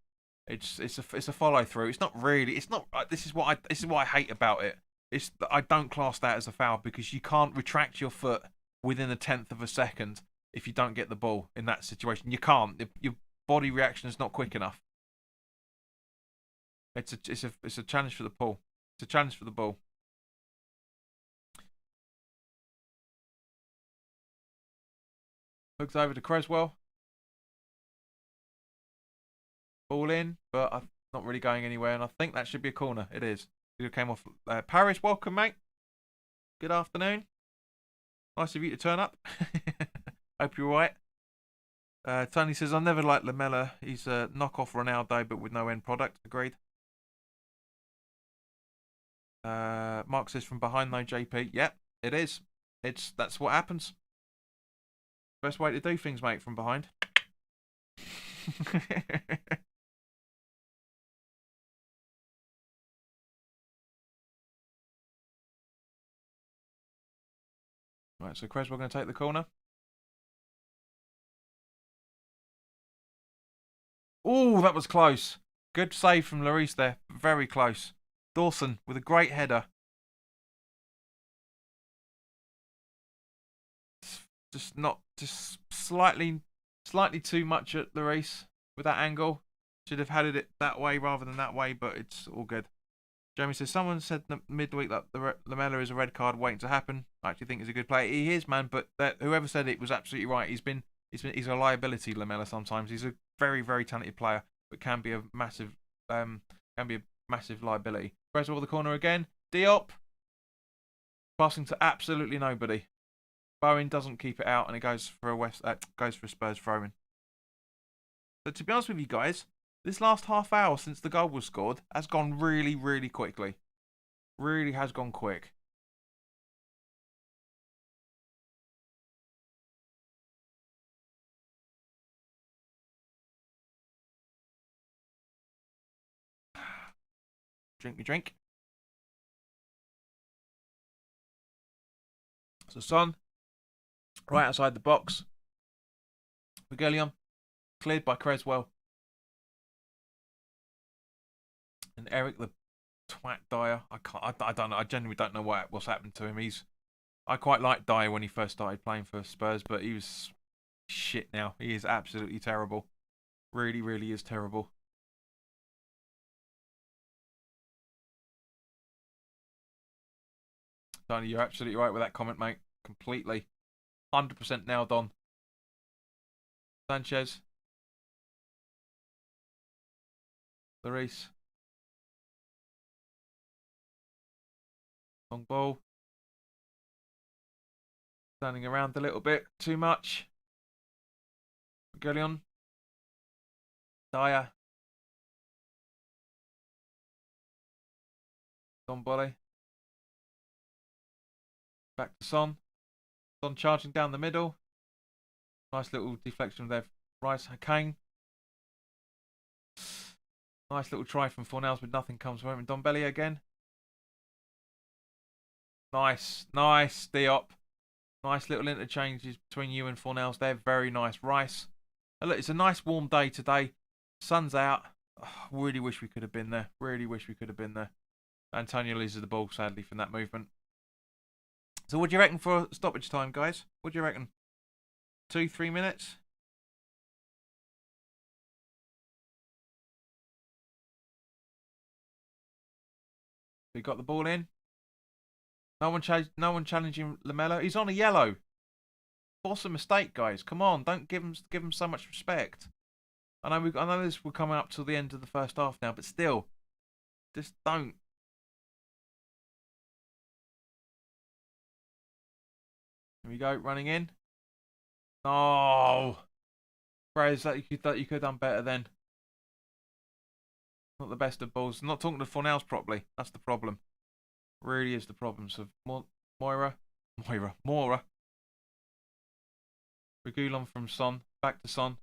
it's a follow through. It's not really. It's not. This is what I hate about it. I don't class that as a foul, because you can't retract your foot within a tenth of a second if you don't get the ball in that situation. You can't. Your body reaction is not quick enough. It's a challenge for the ball. It's a challenge for the ball. Looks over to Creswell. Ball in, but I'm not really going anywhere, and I think that should be a corner. It is. It came off. Paris, welcome, mate. Good afternoon. Nice of you to turn up. Hope you're right. Tony says, I never liked Lamela. He's a knockoff Ronaldo, but with no end product. Agreed. Mark says, from behind though, JP. Yep, it is. That's what happens. Best way to do things, mate, from behind. Right, so Creswell going to take the corner. Oh, that was close. Good save from Lloris there. Very close. Dawson with a great header. Just slightly too much at Lloris with that angle. Should have had it that way rather than that way, but it's all good. Jeremy says, someone said midweek that Lamela is a red card waiting to happen. I actually think he's a good player. He is, man, but whoever said it was absolutely right. He's a liability, Lamela, sometimes. He's a very, very talented player, but can be a massive liability. Creswell the corner again. Diop passing to absolutely nobody. Bowen doesn't keep it out, and it goes for a Spurs throw-in. So to be honest with you guys, this last half hour since the goal was scored has gone really, really quickly. Really has gone quick. Drink me drink. So Son, right outside the box. Reguilon, cleared by Creswell. And Eric the twat Dyer. I don't know. I genuinely don't know what's happened to him. I quite liked Dyer when he first started playing for Spurs, but he was shit now. He is absolutely terrible. Really, really is terrible. Tony, you're absolutely right with that comment, mate. Completely. 100% nailed on. Sanchez. Lloris. Long ball. Standing around a little bit. Too much. Gullion. Dyer. Dombole. Back to Son. Son charging down the middle. Nice little deflection there. Rice. Kane. Nice little try from Fornals, but nothing comes from him. Dombele again. Nice. Nice. Diop. Nice little interchanges between you and Fornals there. Very nice. Rice. Look, it's a nice warm day today. Sun's out. Oh, really wish we could have been there. Really wish we could have been there. Antonio loses the ball, sadly, from that movement. So what do you reckon for stoppage time, guys? What do you reckon? 2-3 minutes? We got the ball in. No one challenging Lamella. He's on a yellow. Force a mistake, guys. Come on, don't give him so much respect. I know this will come up till the end of the first half now, but still, just don't. Here we go, running in. Oh, Praise that you could have done better then. Not the best of balls. Not talking to Fornals properly. That's the problem. Really is the problem. So Mora. Regulon from Son. Back to Son.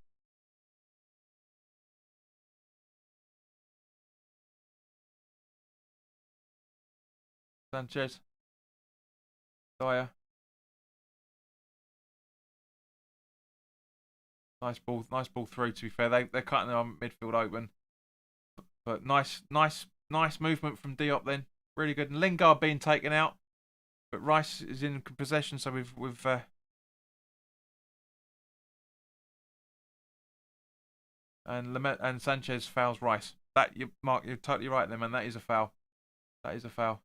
Sanchez. Dyer. Nice ball through. To be fair, they're cutting their midfield open, but nice movement from Diop then. Really good. And Lingard being taken out, but Rice is in possession. So we've and Sanchez fouls Rice. Mark, you're totally right there, man. That is a foul. That is a foul.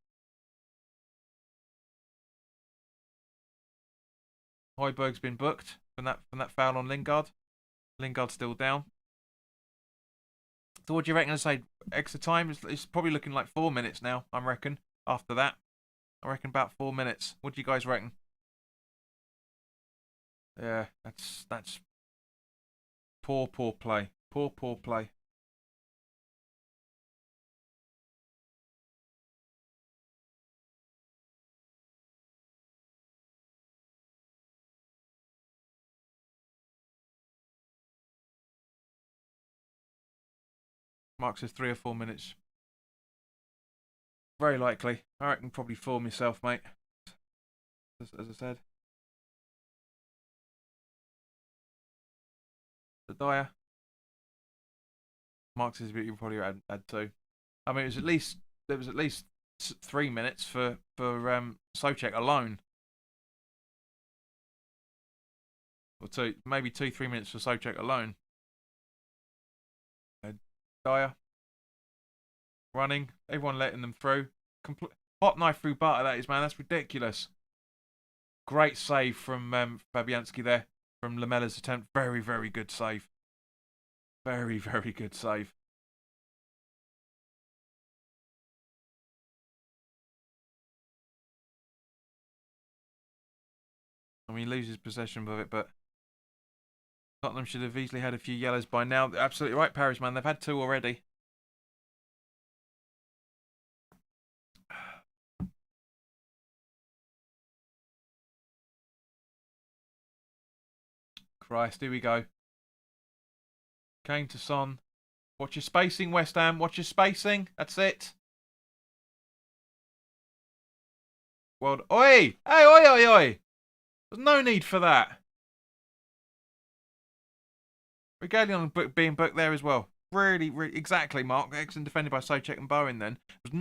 Højbjerg's been booked from that foul on Lingard. Lingard's still down. So what do you reckon? I say extra time. It's probably looking like 4 minutes now. I reckon. After that, I reckon about 4 minutes. What do you guys reckon? Yeah, that's poor play. Poor play. Mark says 3 or 4 minutes. Very likely. I reckon probably 4 myself, mate. As I said. The Dyer. Mark says you probably had 2. I mean, there was at least 3 minutes for Souček alone. Or 2, maybe 2-3 minutes for Souček alone. Dyer. Running. Everyone letting them through. Hot knife through butter, that is, man. That's ridiculous. Great save from Fabianski there. From Lamella's attempt. Very, very good save. Very, very good save. I mean, he loses possession of it, but Tottenham should have easily had a few yellows by now. Absolutely right, Paris, man. They've had 2 already. Christ, here we go. Kane to Son. Watch your spacing, West Ham. Watch your spacing. That's it. Well, oi! Hey, oi! There's no need for that. Regulion being booked there as well. really, really exactly, Mark. Excellent defended by Soucek and Bowen. Then there was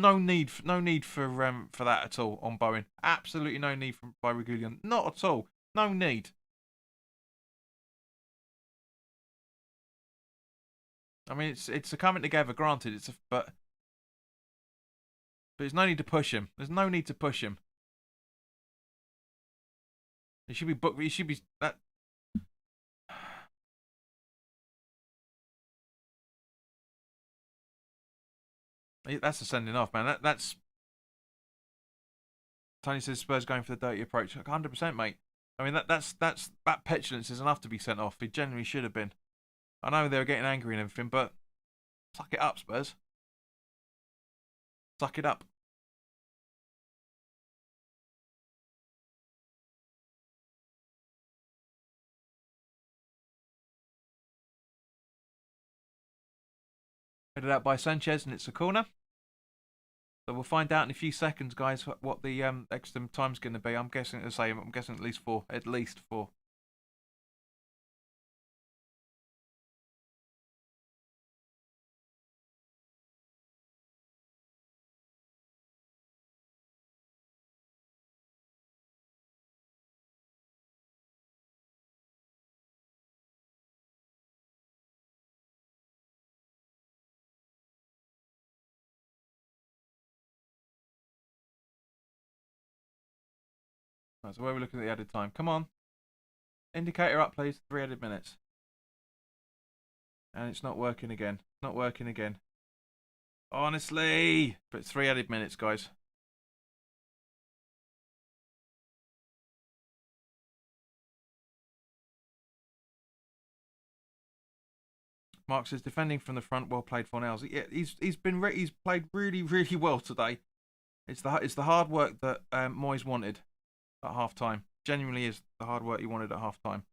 no need for that at all on Bowen. Absolutely no need by Reguilon. Not at all. No need. I mean, it's a coming together. Granted, but there's no need to push him. There's no need to push him. He should be booked. He should be that. That's a sending off, man. That's Tony says Spurs going for the dirty approach. 100%, mate. I mean that petulance is enough to be sent off. He genuinely should have been. I know they were getting angry and everything, but suck it up, Spurs. Suck it up. Headed out by Sanchez, and it's a corner. So we'll find out in a few seconds, guys, what the extra time's going to be. I'm guessing the same. I'm guessing at least 4. At least 4. Right, so where are we looking at the added time? Come on. Indicator up, please. 3 added minutes. And it's not working again. Not working again. Honestly. But 3 added minutes, guys. Mark says defending from the front, well played for Fornals. Yeah, he's played really, really well today. It's the hard work that Moyes wanted at half time. Genuinely is the hard work he wanted at half time.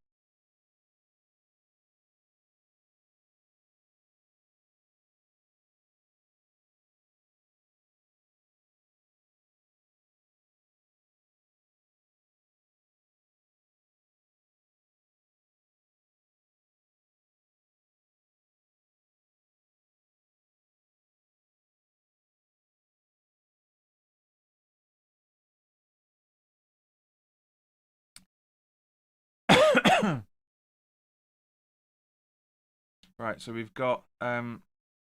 Right, so we've got hang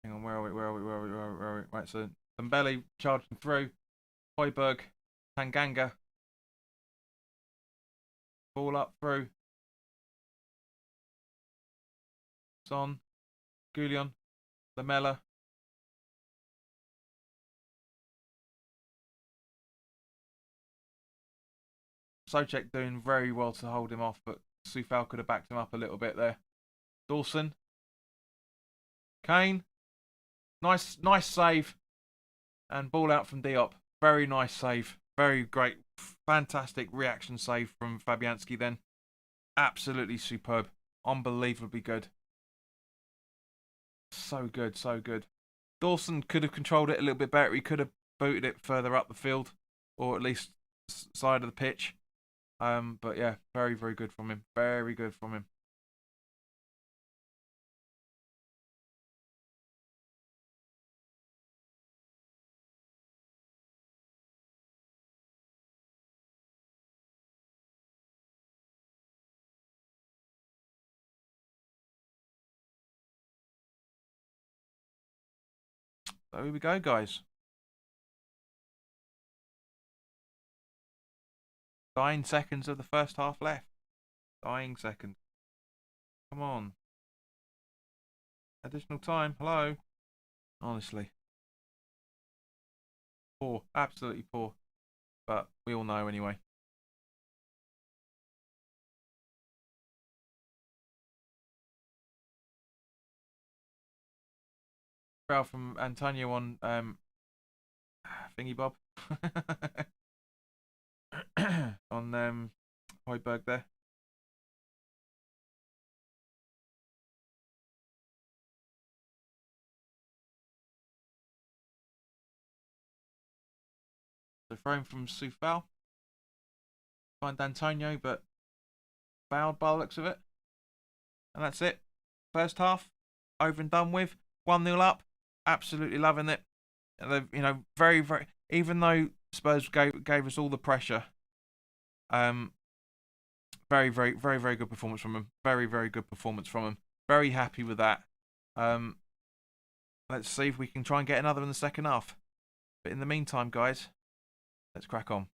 on, where are we? Right, so Dembele charging through, Højbjerg, Tanganga, ball up through, Son, Goulion, Lamela. Soucek doing very well to hold him off, but Soufal could have backed him up a little bit there. Dawson, Kane, nice save, and ball out from Diop. Very nice save, very great, fantastic reaction save from Fabianski. Then, absolutely superb, unbelievably good. So good, so good. Dawson could have controlled it a little bit better. He could have booted it further up the field, or at least side of the pitch. But yeah, very, very good from him. Very good from him. So here we go, guys. Dying seconds of the first half left. Dying seconds. Come on. Additional time. Hello. Honestly. Poor. Absolutely poor. But we all know anyway. Foul from Antonio on Thingy Bob. On Højbjerg there. So thrown from Soufal. Find Antonio, but fouled by the looks of it. And that's it. First half over and done with. 1-0 up. Absolutely loving it. And they've, you know, very, very. Even though Spurs gave us all the pressure, very, very, very, very good performance from them. Very, very good performance from them. Very happy with that. Let's see if we can try and get another in the second half. But in the meantime, guys, let's crack on.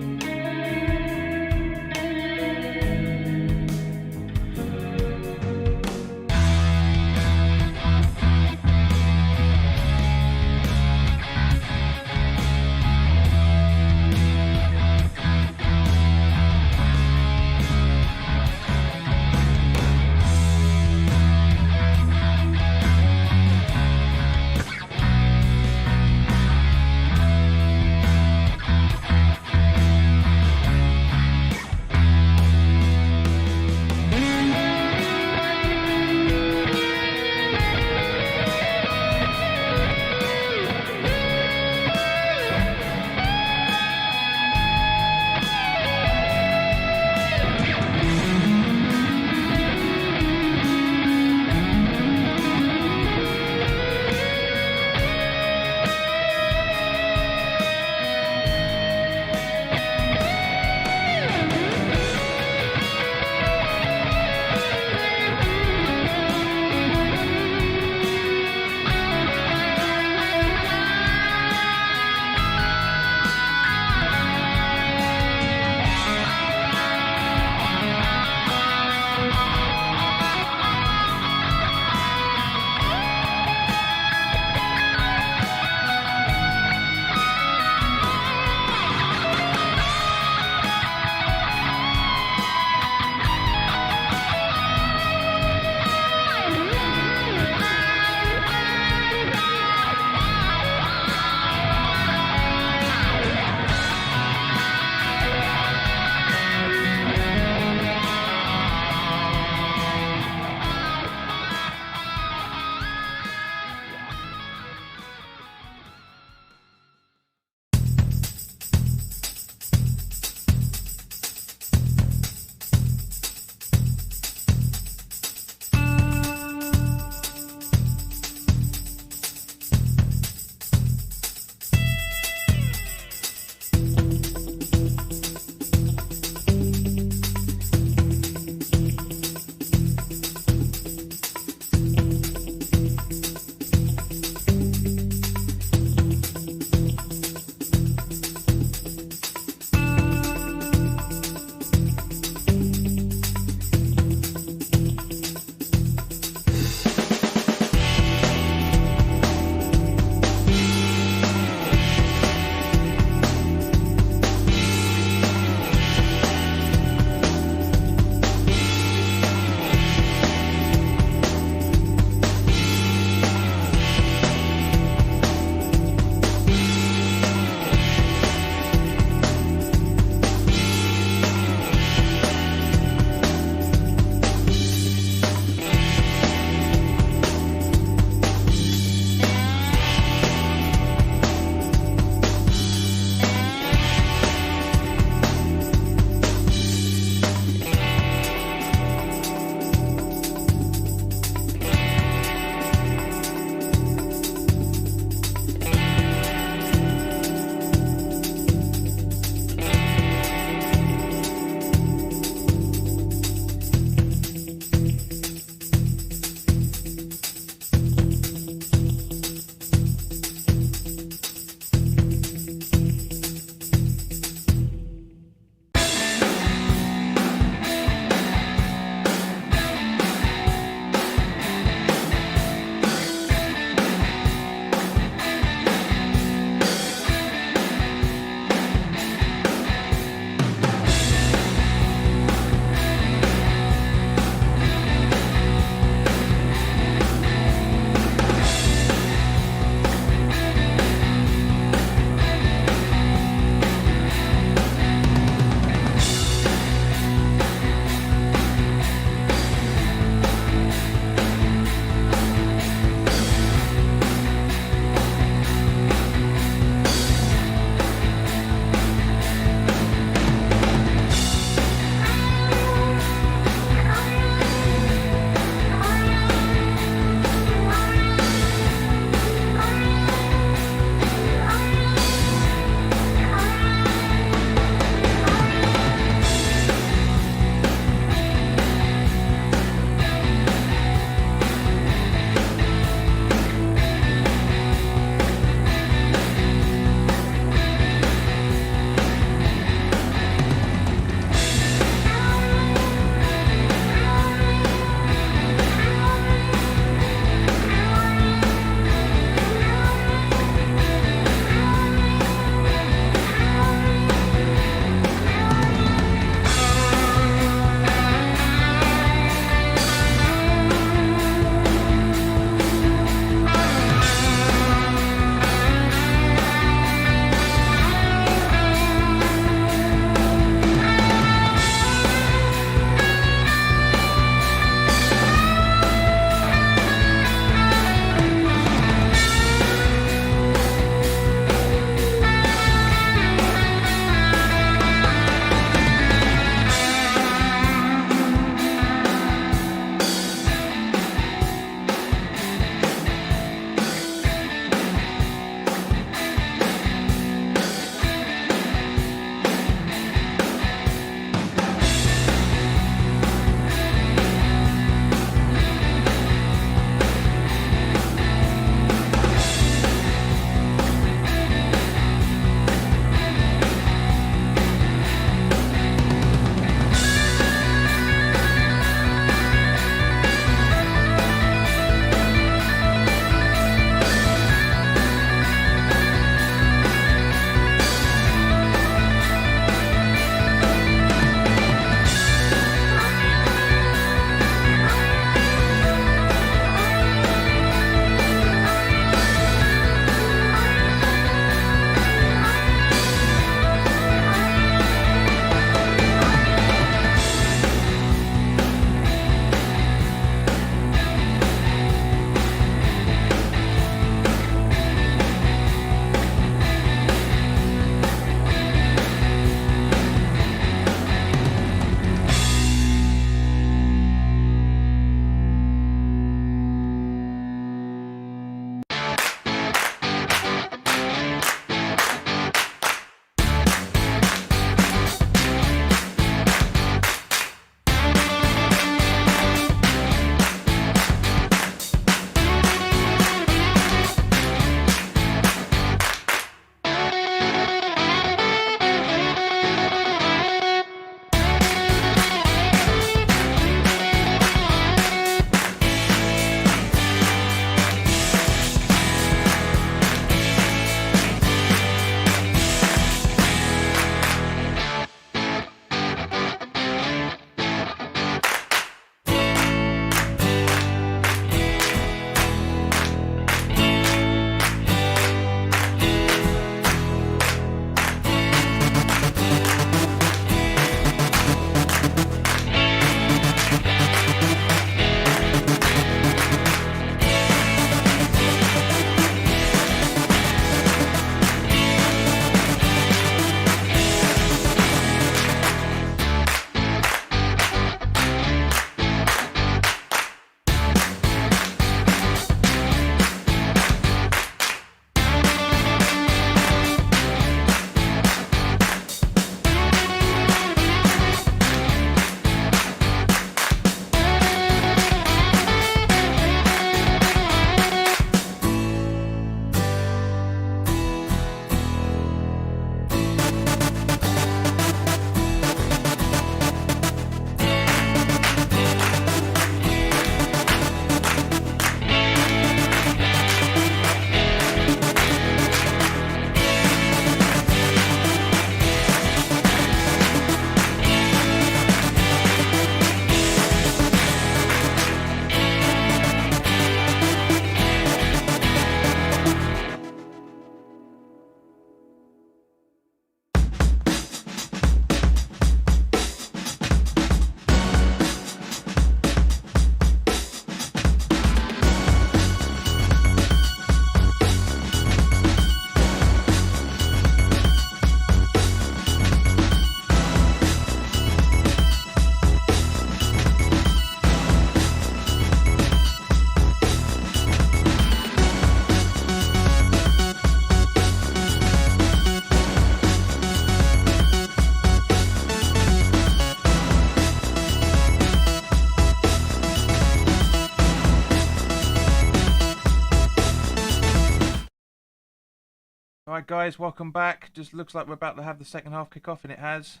Right, guys, welcome back. Just looks like we're about to have the second half kick off, and it has.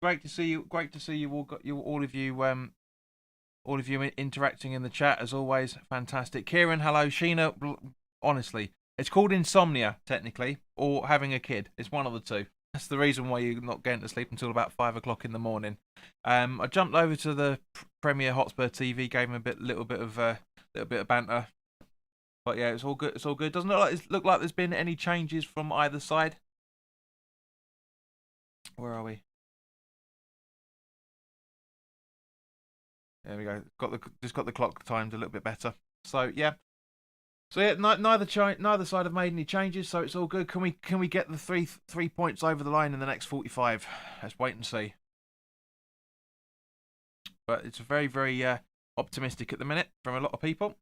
Great to see you. Great to see you all. Got you, all of you interacting in the chat as always. Fantastic. Kieran, hello. Sheena, honestly, it's called insomnia technically, or having a kid. It's one of the two. That's the reason why you're not getting to sleep until about 5 o'clock in the morning. I jumped over to the Premier Hotspur TV, gave him a little bit of banter. But yeah, it's all good. It's all good. Doesn't look like there's been any changes from either side. Where are we? There we go. Just got the clock timed a little bit better. So yeah. So yeah, neither side have made any changes, so it's all good. Can we get the three points over the line in the next 45? Let's wait and see. But it's very very optimistic at the minute from a lot of people.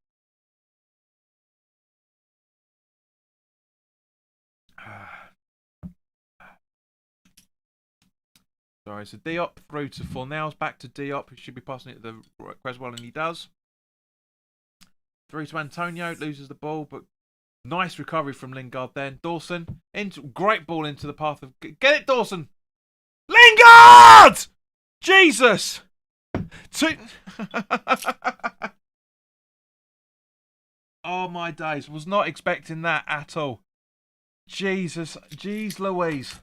Sorry, so Diop through to Fornals, back to Diop, who should be passing it to Creswell, and he does. Through to Antonio, loses the ball, but nice recovery from Lingard then. Dawson, great ball into the path of... Get it, Dawson! Lingard! Jesus! Oh my days, was not expecting that at all. Jesus, jeez Louise.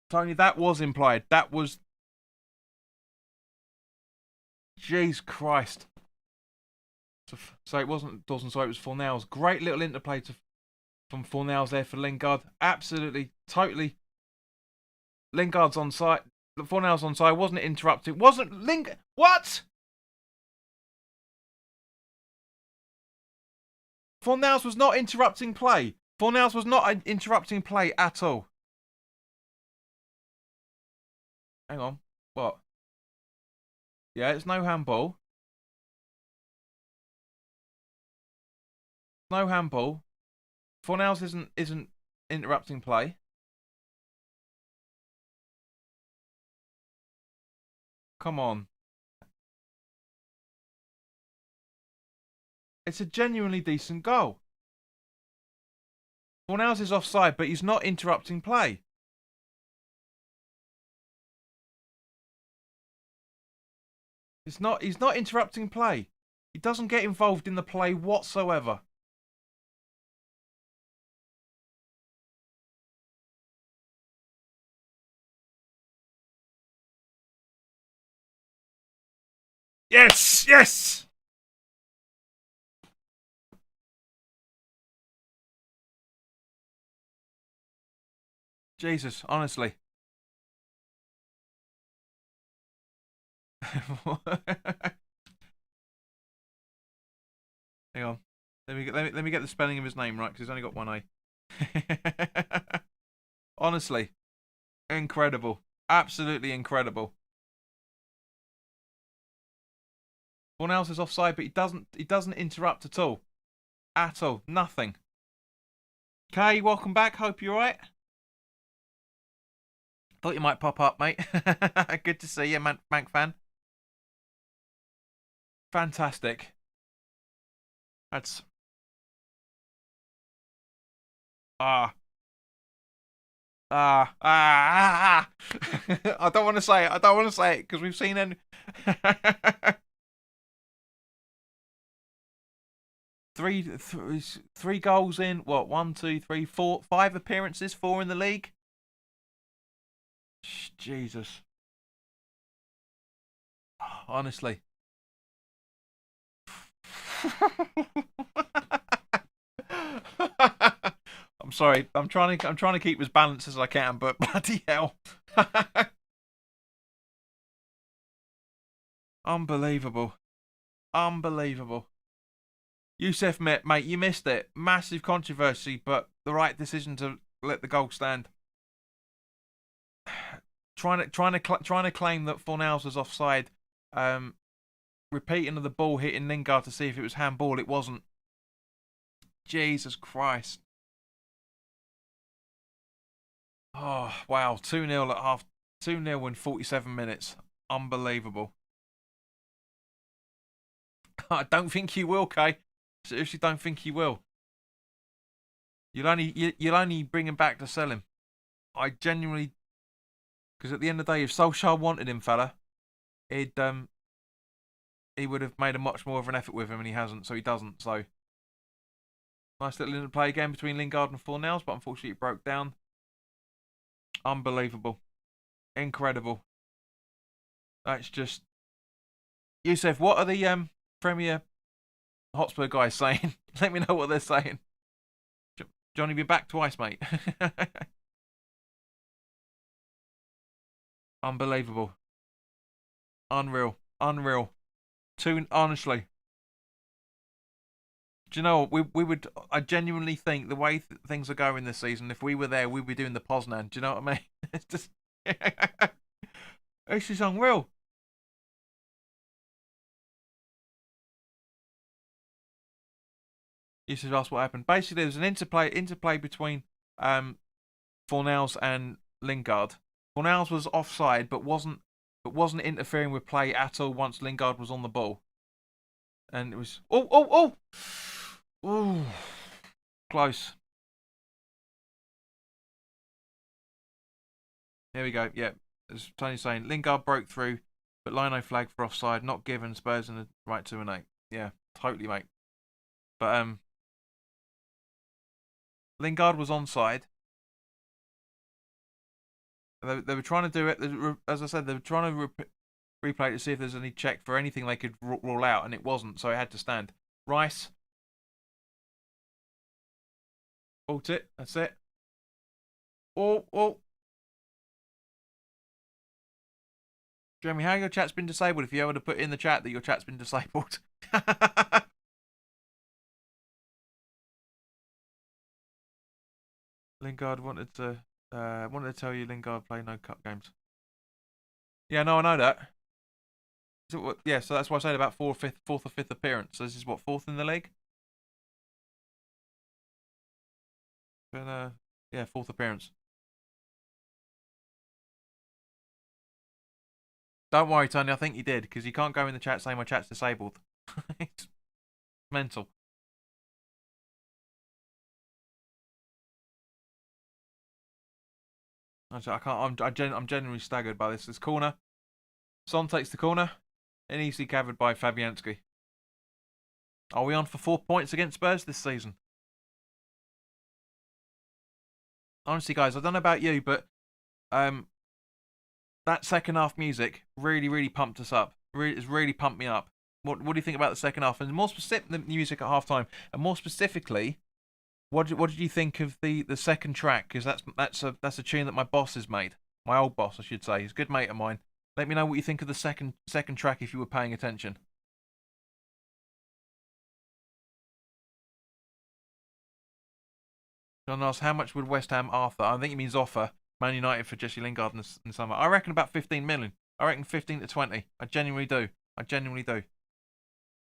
Tony, that was implied. That was... Jeez Christ. So it wasn't Dawson, sorry, it was Fornals. Great little interplay from Fornals there for Lingard. Absolutely, totally. Lingard's on side. Fornals on side. Wasn't interrupted. Wasn't Lingard... What? Fornals was not interrupting play. Fornals was not interrupting play at all. Hang on. What? Yeah, it's no handball. No handball. Fornals isn't interrupting play. Come on. It's a genuinely decent goal. Fornals is offside, but he's not interrupting play. He's not interrupting play. He doesn't get involved in the play whatsoever. Yes! Yes! Jesus, honestly. Hang on. Let me get the spelling of his name right, because he's only got one A. Honestly, incredible, absolutely incredible. Fornals is offside, but he doesn't interrupt at all, nothing. Kay, welcome back. Hope you're right. Thought you might pop up, mate. Good to see you, Mank fan. Fantastic. That's I don't want to say it. I don't want to say it because we've seen it. three goals in what? 1, 2, 3, 4, 5 appearances, 4 in the league. Jesus. Honestly. I'm sorry. I'm trying to keep as balanced as I can, but bloody hell. Unbelievable. Unbelievable. Youssef, mate, you missed it. Massive controversy, but the right decision to let the goal stand. Trying to claim that Fornals was offside. Repeating of the ball hitting Lingard to see if it was handball. It wasn't. Jesus Christ. Oh wow, 2-0 at half. 2-0 in 47 minutes. Unbelievable. I don't think you will, Kay. Seriously, don't think you will. You'll only bring him back to sell him. I genuinely, because at the end of the day, if Solskjaer wanted him, fella, he'd he would have made a much more of an effort with him, and he hasn't, so he doesn't. So nice little interplay again between Lingard and Fornals, but unfortunately it broke down. Unbelievable, incredible. That's just Yusuf. What are the Premier Hotspur guys saying? Let me know what they're saying. Johnny, be back twice, mate. Unbelievable, unreal, unreal. Honestly. Do you know what? We would. I genuinely think the way things are going this season, if we were there, we'd be doing the Poznan. Do you know what I mean? It's just. It's just unreal. You should ask what happened. Basically, there was an interplay between Fornals and Lingard. Fornals was offside, but wasn't interfering with play at all once Lingard was on the ball. And it was oh, close. Here we go. Yeah, as Tony's saying, Lingard broke through, but Lino flagged for offside, not given. Spurs in the right to an 8. Yeah, totally, mate. But Lingard was onside. They were trying to do it. As I said, they were trying to replay to see if there's any check for anything they could rule out, and it wasn't, so it had to stand. Rice. Alt it. That's it. Oh. Jeremy, how your chat's been disabled? If you ever to put in the chat that your chat's been disabled. Lingard wanted to tell you Lingard play no cup games. Yeah, no, I know that. Yeah, so that's why I said about fourth or fifth appearance. So this is what, fourth in the league? But, yeah, fourth appearance. Don't worry, Tony. I think you did, because you can't go in the chat saying my chat's disabled. It's mental. I can't. I'm genuinely staggered by this. This corner. Son takes the corner, and easily covered by Fabianski. Are we on for 4 points against Spurs this season? Honestly, guys, I don't know about you, but that second half music really pumped us up. It's really pumped me up. What do you think about the second half? And more specific, the music at halftime, and more specifically, what did you think of the second track? Because that's a tune that my boss has made. My old boss, I should say. He's a good mate of mine. Let me know what you think of the second track if you were paying attention. John asks, how much would West Ham offer? I think he means offer Man United for Jesse Lingard in the summer. I reckon about 15 million. I reckon 15 to 20. I genuinely do. I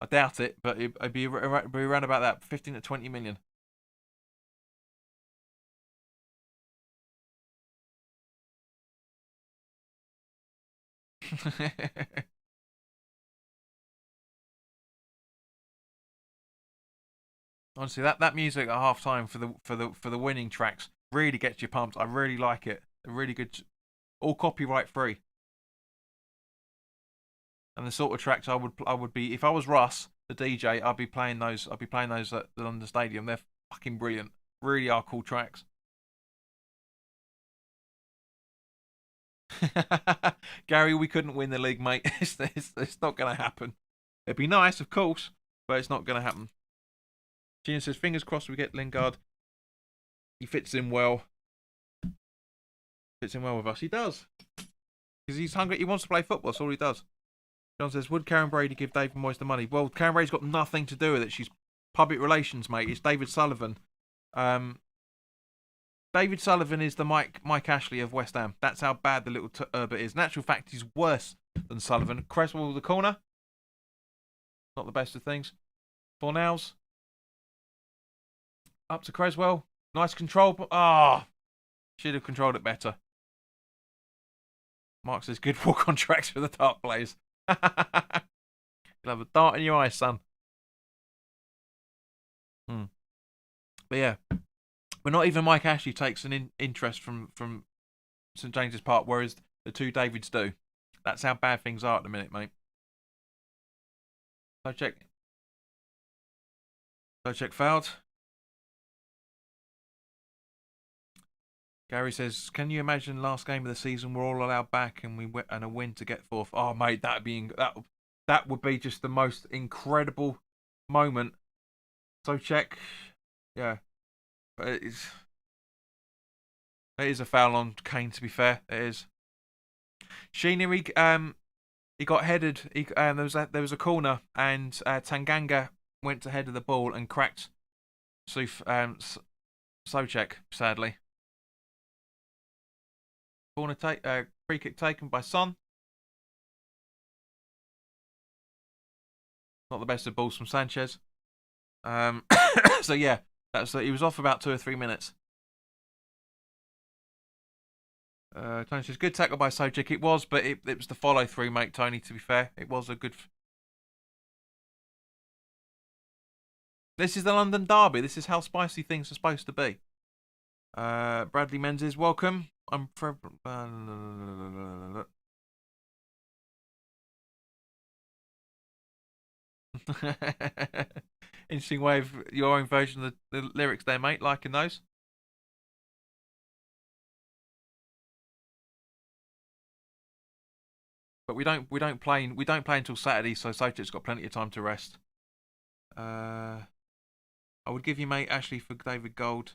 doubt it, but it'd be around about that, 15 to 20 million. Honestly, that music at half time for the winning tracks really gets you pumped. I really like it. They're really good, all copyright free. And the sort of tracks I would be, if I was Russ, the DJ, I'd be playing those. I'd be playing those at the London Stadium. They're fucking brilliant. Really are cool tracks. Gary, we couldn't win the league, mate. It's not going to happen. It'd be nice, of course, but it's not going to happen. Gina says, fingers crossed we get Lingard. He fits in well. Fits in well with us. He does. Because he's hungry. He wants to play football. That's all he does. John says, would Karen Brady give David Moyes the money? Well, Karen Brady's got nothing to do with it. She's public relations, mate. It's David Sullivan. David Sullivan is the Mike Ashley of West Ham. That's how bad the little Herbert is. In actual fact, he's worse than Sullivan. Cresswell with the corner. Not the best of things. Fornals. Up to Cresswell. Nice control. Should have controlled it better. Mark says, good war contracts for the dart players. You'll have a dart in your eye, son. Mm. But yeah, but not even Mike Ashley takes an interest from St James's Park, whereas the two Davids do. That's how bad things are at the minute, mate. So check failed. Gary says, "Can you imagine last game of the season we're all allowed back and a win to get fourth? Oh mate, that would be just the most incredible moment." So check, yeah, but it is a foul on Kane. To be fair, it is. Sheenery, he got headed. There was a corner and Tanganga went to head of the ball and cracked Socek, sadly. Free kick taken by Son. Not the best of balls from Sanchez. So yeah, he was off about 2 or 3 minutes. Tony says, good tackle by Sojik. It was, but it was the follow through, mate, Tony, to be fair. It was a good. This is the London Derby. This is how spicy things are supposed to be. Bradley Menzies, welcome. I'm for. Interesting way of your own version of the lyrics there, mate. Liking those. But we don't play until Saturday, so Sojic's got plenty of time to rest. I would give you mate Ashley for David Gold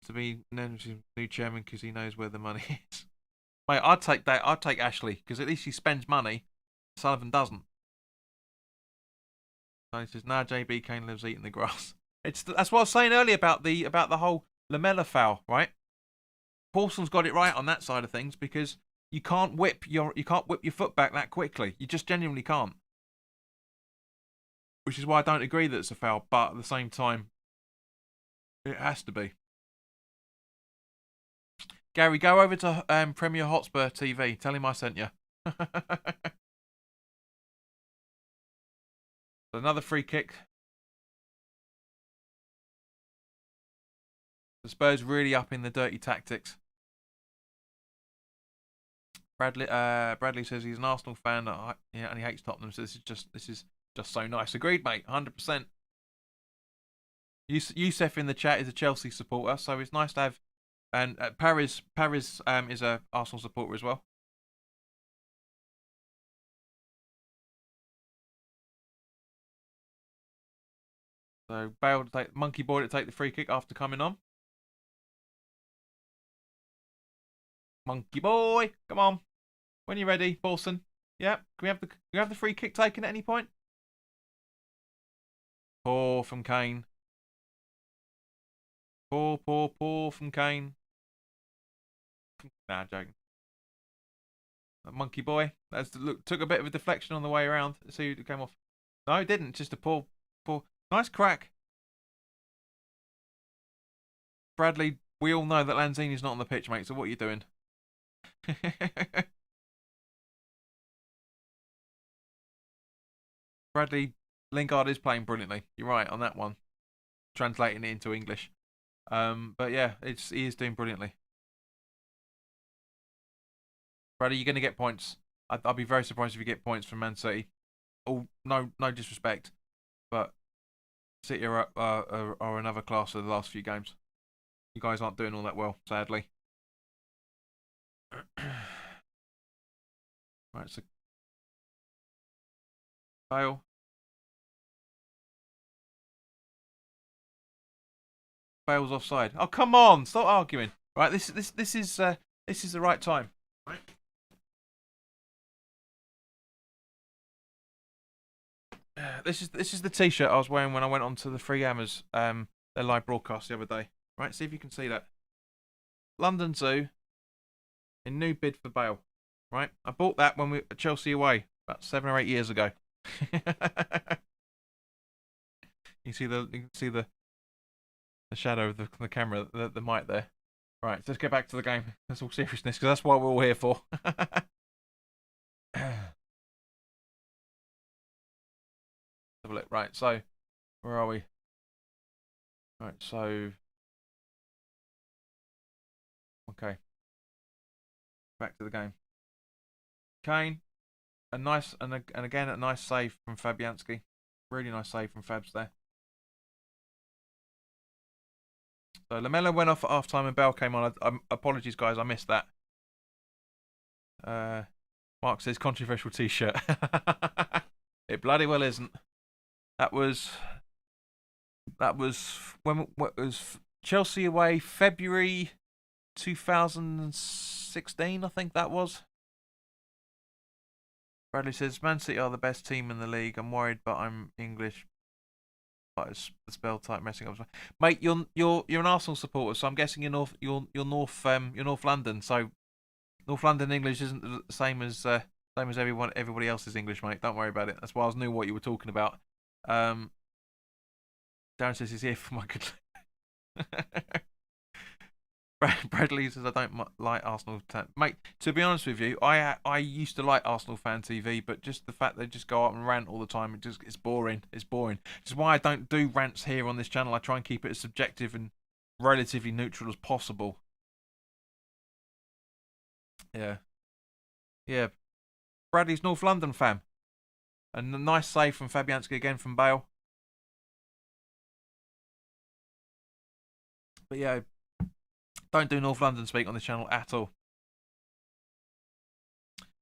to be new chairman because he knows where the money is. Mate, I'd take that. I'd take Ashley because at least he spends money. Sullivan doesn't. So he says, "Nah, JB Kane lives eating the grass." That's what I was saying earlier about the whole Lamella foul, right? Paulson's got it right on that side of things because you can't whip your foot back that quickly. You just genuinely can't. Which is why I don't agree that it's a foul, but at the same time, it has to be. Gary, go over to Premier Hotspur TV. Tell him I sent you. Another free kick. The Spurs really up in the dirty tactics. Bradley says he's an Arsenal fan and he hates Tottenham. So this is just so nice. Agreed, mate. 100%. Youssef in the chat is a Chelsea supporter, so it's nice to have. And Paris is a Arsenal supporter as well. So Bale to take Monkey Boy to take the free kick after coming on. Monkey Boy, come on. When you're ready, Paulson. Yeah, can we have the free kick taken at any point? Poor from Kane. Poor from Kane. Nah, joking. Monkey Boy. Took a bit of a deflection on the way around. Let's see who came off. No, it didn't. Just a poor. Nice crack. Bradley, we all know that Lanzini's not on the pitch, mate. So what are you doing? Bradley, Lingard is playing brilliantly. You're right on that one. Translating it into English. But yeah, he is doing brilliantly. Bradley, you're going to get points. I'll be very surprised if you get points from Man City. Oh, no disrespect, but City are another class of the last few games. You guys aren't doing all that well, sadly. Right, so fail. Bale's offside. Oh, come on! Stop arguing. Right, this is the right time. Right. This is the T-shirt I was wearing when I went on to the Free Hammers their live broadcast the other day. Right, see if you can see that. London Zoo. A new bid for Bale. Right, I bought that when we at Chelsea away about 7 or 8 years ago. You can see the shadow of the camera, the mic there. Right, let's get back to the game. That's all seriousness, because that's what we're all here for. Have a look. Right, so where are we? Right, so okay, back to the game. Kane, a nice and again a nice save from Fabianski. Really nice save from Fabs there. So Lamella went off at half time and Bell came on. Apologies, guys, I missed that. Mark says controversial T-shirt. It bloody well isn't. That was when what was Chelsea away February 2016, I think that was. Bradley says Man City are the best team in the league. I'm worried, but I'm English. But it's the spell type messing up. Mate, you're an Arsenal supporter, so I'm guessing you're North London. So North London English isn't the same as everybody else's English, mate. Don't worry about it. That's why I knew what you were talking about. Darren says he's here for my good. Bradley says I don't like Arsenal, mate. To be honest with you, I used to like Arsenal fan TV, but just the fact they just go up and rant all the time, it's boring. It's boring. Which is why I don't do rants here on this channel. I try and keep it as subjective and relatively neutral as possible. Yeah, yeah. Bradley's North London fan, and a nice save from Fabianski again from Bale. But yeah, don't do North London speak on this channel at all.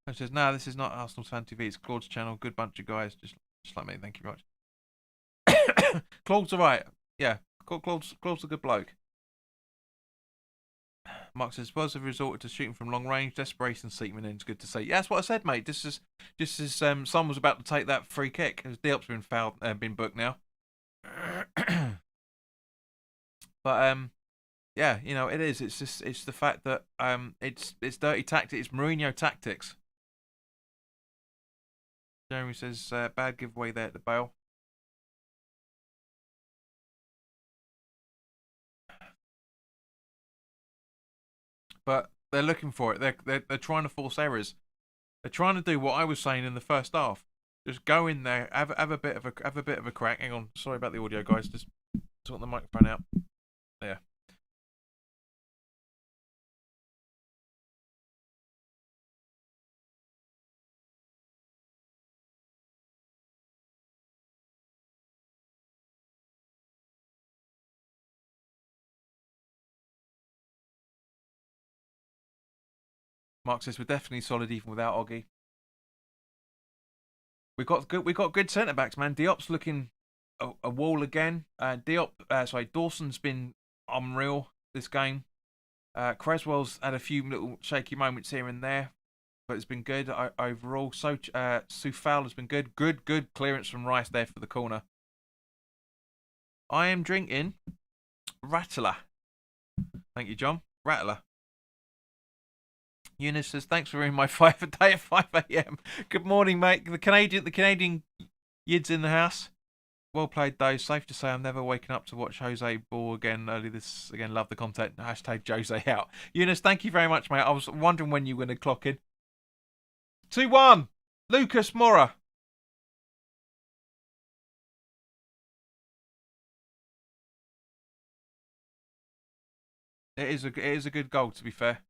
And says, no, this is not Arsenal's fan TV. It's Claude's channel. Good bunch of guys, just like me. Thank you very much. Claude's alright. Yeah, Claude's a good bloke. Mark says, Spurs have resorted to shooting from long range. Desperation seeping in. It's good to see. Yeah, that's what I said, mate. Just as someone was about to take that free kick. Diop's been fouled, been booked now. But yeah, you know it is. It's the fact that it's dirty tactics. It's Mourinho tactics. Jeremy says bad giveaway there at the Bale. But they're looking for it. They're trying to force errors. They're trying to do what I was saying in the first half. Just go in there, have a bit of a crack. Hang on, sorry about the audio, guys. Just sort the microphone out. There. Mark says we're definitely solid even without Oggy. We got good centre backs, man. Diop's looking a wall again. Dawson's been unreal this game. Creswell's had a few little shaky moments here and there, but it's been good overall. So Soufal has been good. Good clearance from Rice there for the corner. I am drinking Rattler. Thank you, John. Rattler. Eunice says, thanks for ruining my 5 a day at 5 a.m. Good morning, mate. The Canadian Yids in the house. Well played, though. Safe to say I'm never waking up to watch Jose ball again early this. Again, love the content. Hashtag Jose out. Eunice, thank you very much, mate. I was wondering when you were going to clock in. 2-1. Lucas Moura. It is a good goal, to be fair.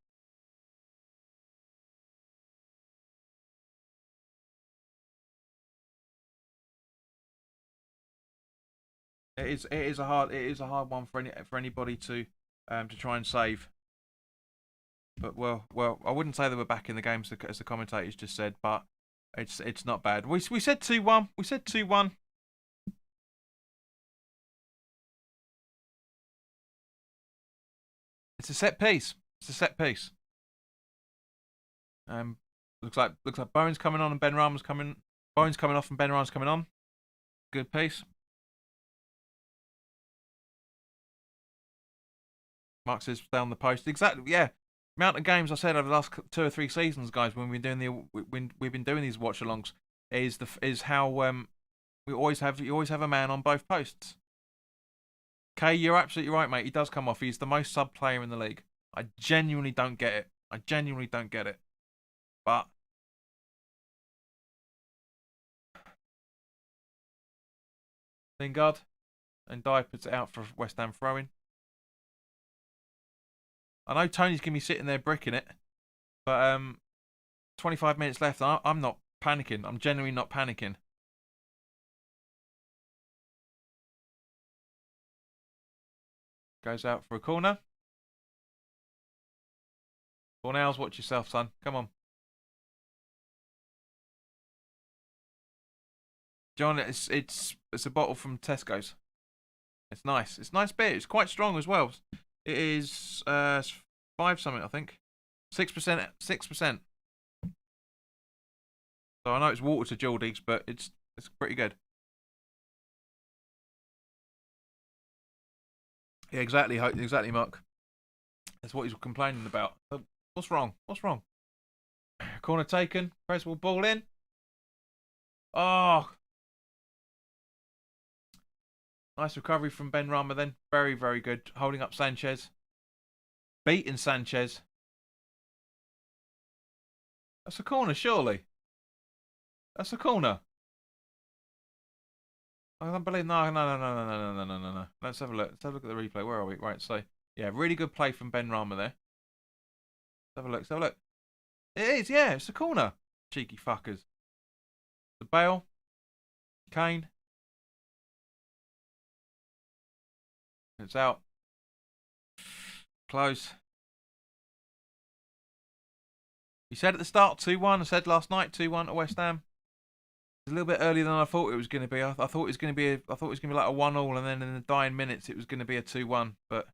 It is a hard one for anybody to try and save. But well, I wouldn't say they were back in the game as the commentators just said, but it's not bad. We said 2-1. We said 2-1. It's a set piece. It's a set piece. Looks like Bowen's coming on and Ben Rama's coming. Bowen's coming off and Ben Rama's coming on. Good piece. Mark says down the post. Exactly. Yeah. Amount of games I said over the last 2 or 3 seasons, guys, when we've been doing these watch-alongs, is how you always have a man on both posts. Kay, you're absolutely right, mate. He does come off. He's the most sub player in the league. I genuinely don't get it. But Lingard, And Dye puts it out for West Ham throwing. I know Tony's going to be sitting there bricking it, but 25 minutes left. I'm not panicking. I'm genuinely not panicking. Goes out for a corner. Cornels, watch yourself, son. Come on. John, it's a bottle from Tesco's. It's nice. It's nice beer. It's quite strong as well. It is 5 something, I think. 6%. 6%. So I know it's water to Geordies, but it's pretty good. Yeah, exactly, Mark. That's what he's complaining about. So what's wrong? What's wrong? Corner taken. Creswell ball in. Oh, nice recovery from Ben Rama then. Very, very good. Holding up Sanchez. Beating Sanchez. That's a corner, surely. That's a corner. I don't believe. No. Let's have a look. Let's have a look at the replay. Where are we? Right. So yeah, really good play from Ben Rama there. Let's have a look. Let's have a look. It is. Yeah, it's a corner. Cheeky fuckers. The Bale. Kane. It's out. Close. You said at the start 2-1. I said last night 2-1 to West Ham. It's a little bit earlier than I thought it was going to be. I thought it was going to be. I thought it was going to be like a 1-1, and then in the dying minutes it was going to be a 2-1. But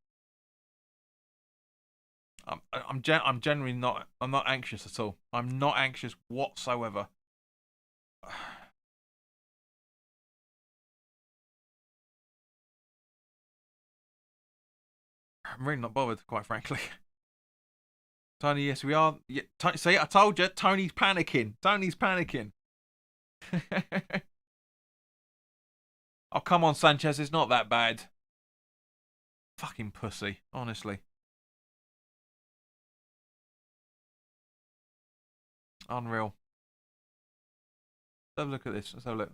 I'm generally not. I'm not anxious at all. I'm not anxious whatsoever. I'm really not bothered, quite frankly. Tony, yes, we are. Yeah, see, I told you, Tony's panicking. Tony's panicking. Oh, come on, Sanchez. It's not that bad. Fucking pussy, honestly. Unreal. Let's have a look at this. Let's have a look.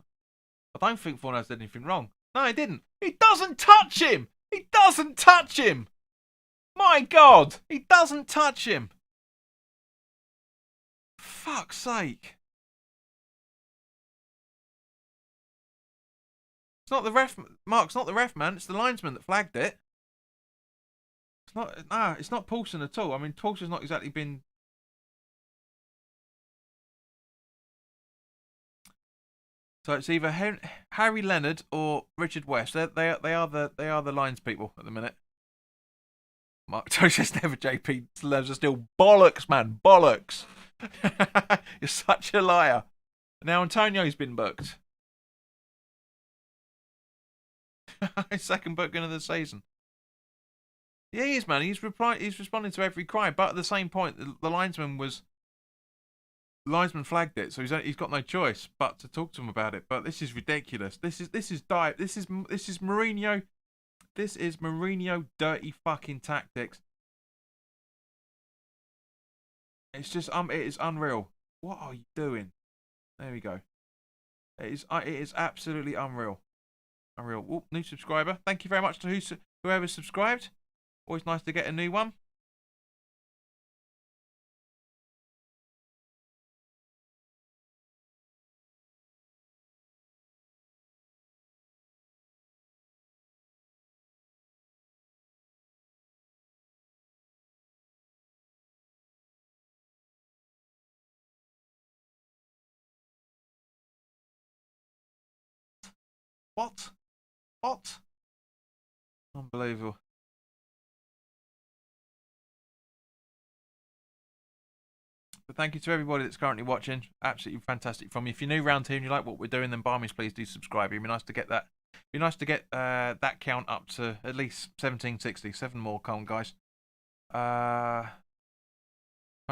I don't think Fornals did anything wrong. No, he didn't. He doesn't touch him. He doesn't touch him. My God, he doesn't touch him. Fuck's sake. It's not the ref, Mark. It's not the ref, man. It's the linesman that flagged it. It's not. Nah, it's not Paulson at all. I mean, Paulson's not exactly been. So it's either Harry Leonard or Richard West. They are the lines people at the minute. Mark Tosh's never JP Levs are still bollocks, man. Bollocks. You're such a liar. Now Antonio's been booked. His second booking of the season. Yeah, he is, man. He's responding to every cry, but at the same point, the linesman flagged it, so he's got no choice but to talk to him about it. But this is ridiculous. This is Mourinho. This is Mourinho dirty fucking tactics. It's just it is unreal. What are you doing? There we go. It is absolutely unreal. Unreal. Ooh, new subscriber. Thank you very much to whoever subscribed. Always nice to get a new one. What? What? Unbelievable. But thank you to everybody that's currently watching. Absolutely fantastic from you. If you're new round here and you like what we're doing, then by means, please do subscribe. It'd be nice to get that. Be nice to get that count up to at least 1760. 7 more, come on, guys.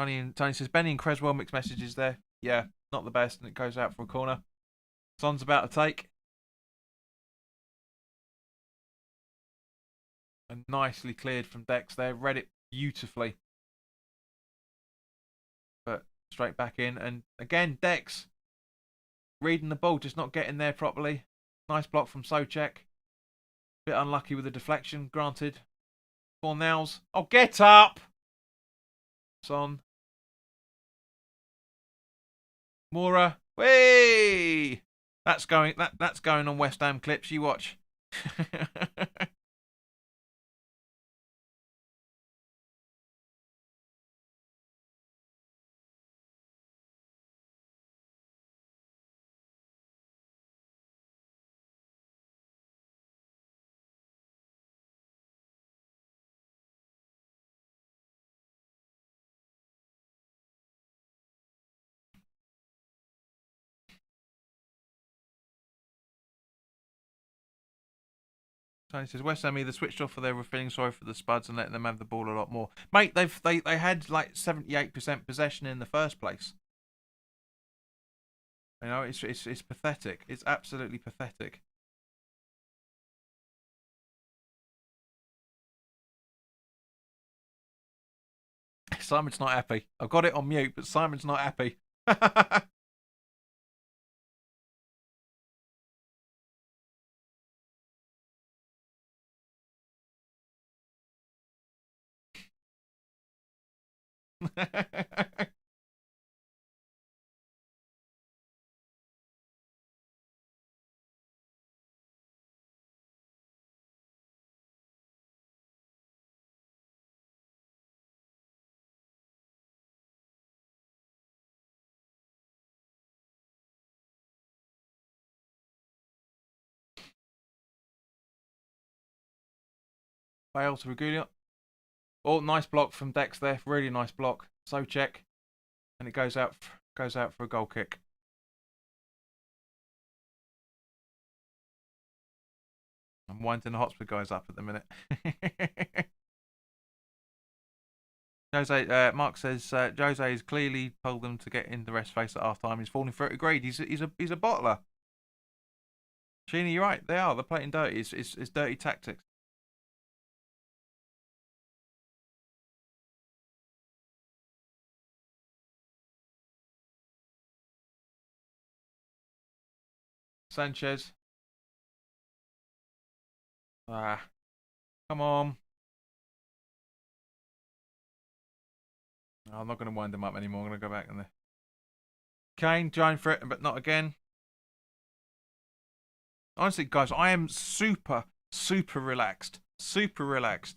Tony says Benny and Creswell mixed messages there. Yeah, not the best, and it goes out for a corner. Son's about to take. And nicely cleared from Dex there. Read it beautifully. But straight back in. And again, Dex reading the ball, just not getting there properly. Nice block from Souček. Bit unlucky with the deflection, granted. Fornals. Oh, get up! Son. Mora. Whee! That's going on West Ham clips. You watch. Tony says West Ham either switched off or they were feeling sorry for the Spuds and letting them have the ball a lot more. Mate, they had like 78% possession in the first place. You know, it's pathetic. It's absolutely pathetic. Simon's not happy. I've got it on mute, but Simon's not happy. Fail to Regulia. Oh, nice block from Dex there. Really nice block. So check, and it goes out for a goal kick. I'm winding the Hotspur guys up at the minute. Jose, Mark says Jose has clearly told them to get in the rest face at half time. He's falling for it. Agreed. He's a bottler. Sheeny, you're right. They are. They're playing dirty. It's dirty tactics. Sanchez. Ah, come on. No, I'm not going to wind them up anymore. I'm going to go back in there. Kane, going for it, but not again. Honestly, guys, I am super relaxed. Super relaxed.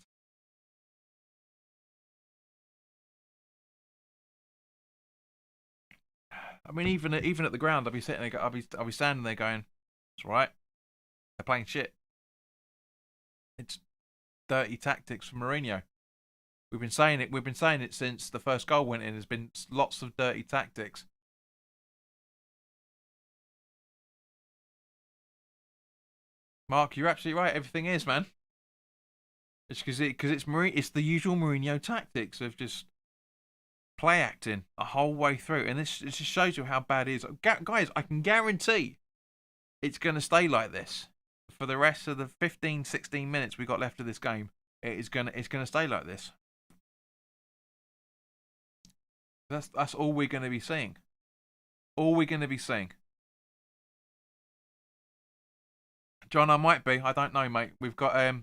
I mean, even at the ground, I'll be sitting there, I'll be standing there going, "It's all right. They're playing shit. It's dirty tactics from Mourinho. We've been saying it. We've been saying it since the first goal went in. There's been lots of dirty tactics." Mark, you're absolutely right. Everything is, man. It's because it's the usual Mourinho tactics of just play acting a whole way through, and this just shows you how bad it is. Guys, I can guarantee it's going to stay like this for the rest of the 15, 16 minutes we got left of this game. It's going to stay like this. That's all we're going to be seeing. All we're going to be seeing. John, I might be. I don't know, mate. We've got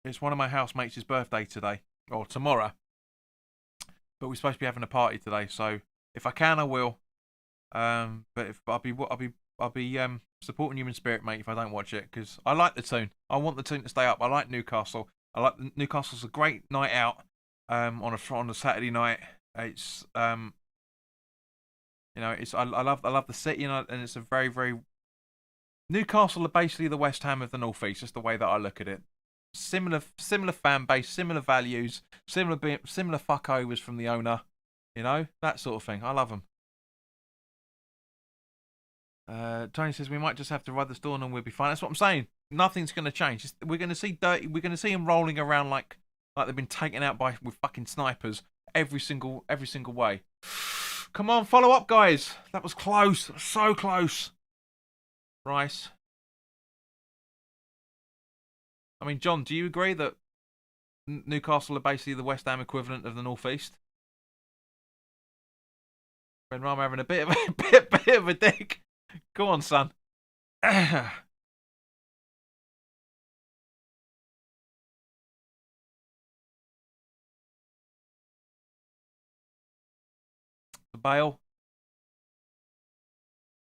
it's one of my housemates' birthday today or tomorrow, but we're supposed to be having a party today. So if I can, I will. But if I'll be supporting you in spirit, mate. If I don't watch it, because I like the tune. I want the tune to stay up. I like Newcastle. Newcastle's a great night out. On a Saturday night. It's it's I love the city, and it's a very Newcastle are basically the West Ham of the North East. Just the way that I look at it. Similar fan base, similar values, similar fuckovers from the owner. You know, that sort of thing. I love them. Tony says we might just have to ride the storm and we'll be fine. That's what I'm saying. Nothing's going to change. We're going to see dirty. We're going to see them rolling around like they've been taken out with fucking snipers every single way. Come on, follow up, guys. That was close. So close. Rice. I mean, John, do you agree that Newcastle are basically the West Ham equivalent of the North East? Ben Rama having a bit of a dick. Go on, son. Bale.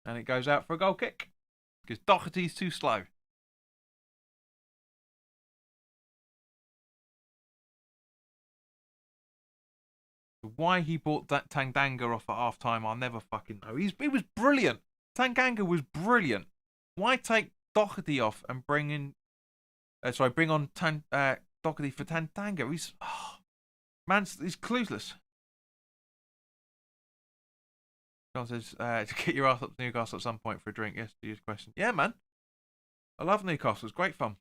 And it goes out for a goal kick. Because Doherty's too slow. Why he bought that Tanganga off at half time, I'll never fucking know. He was brilliant. Tanganga was brilliant. Why take Doherty off and bring in. Bring on Doherty for Tanganga? He's clueless. John says, to get your ass up to Newcastle at some point for a drink. Yes, to use question. Yeah, man. I love Newcastle. It's great fun.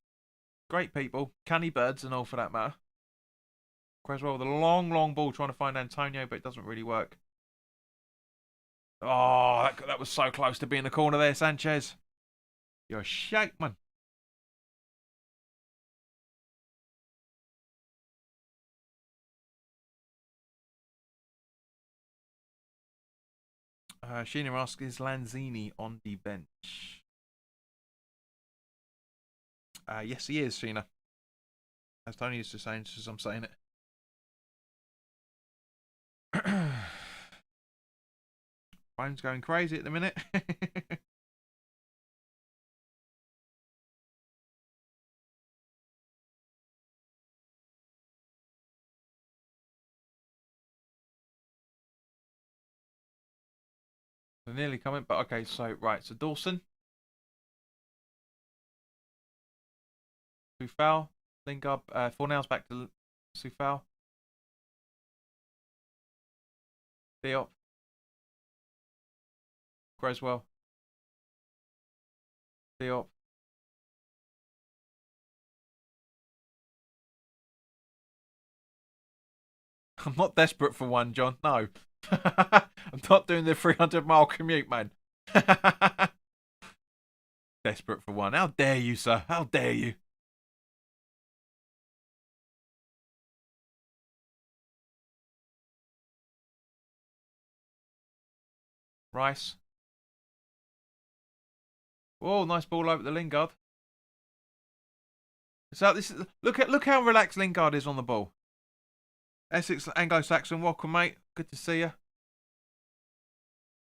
Great people. Canny birds and all for that matter. Creswell with a long, long ball trying to find Antonio, but it doesn't really work. Oh, that was so close to being the corner there, Sanchez. You're a shake, man. Sheena asks, is Lanzini on the bench? Yes, he is, Sheena. As Tony used to say, as I'm saying it. Phone's going crazy at the minute. They're nearly coming, but okay, so Dawson. Sufal. Lingard, Fornell's back to Sufal. Diop. Creswell. Diop. I'm not desperate for one, John. No. I'm not doing the 300-mile commute, man. Desperate for one. How dare you, sir? How dare you? Rice. Oh, nice ball over to Lingard. So look how relaxed Lingard is on the ball. Essex Anglo-Saxon, welcome, mate. Good to see you.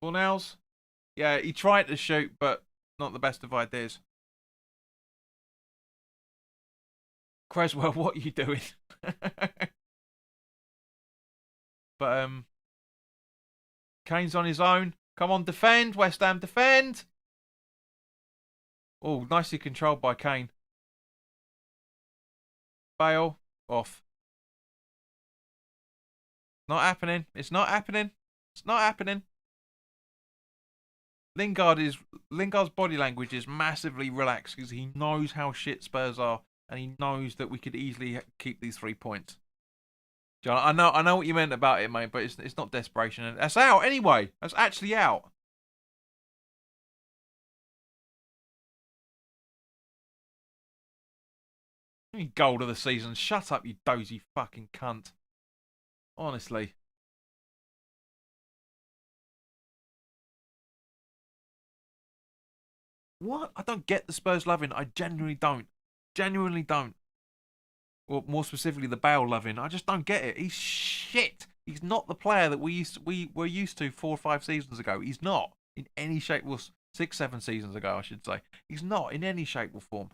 Fornells. Yeah, he tried to shoot, but not the best of ideas. Creswell, what are you doing? But Kane's on his own. Come on, defend. West Ham, defend. Oh, nicely controlled by Kane. Bale, off. Not happening. It's not happening. It's not happening. Lingard's body language is massively relaxed because he knows how shit Spurs are, and he knows that we could easily keep these 3 points. John, I know what you meant about it, mate, but it's not desperation. That's out anyway. That's actually out. Goal of the season. Shut up, you dozy fucking cunt. Honestly. What? I don't get the Spurs loving. I genuinely don't. Genuinely don't. Or more specifically, the Bale loving. I just don't get it. He's shit. He's not the player that we were used to 4 or 5 seasons ago. He's not in any shape. Well, 6, 7 seasons ago, I should say. He's not in any shape or form.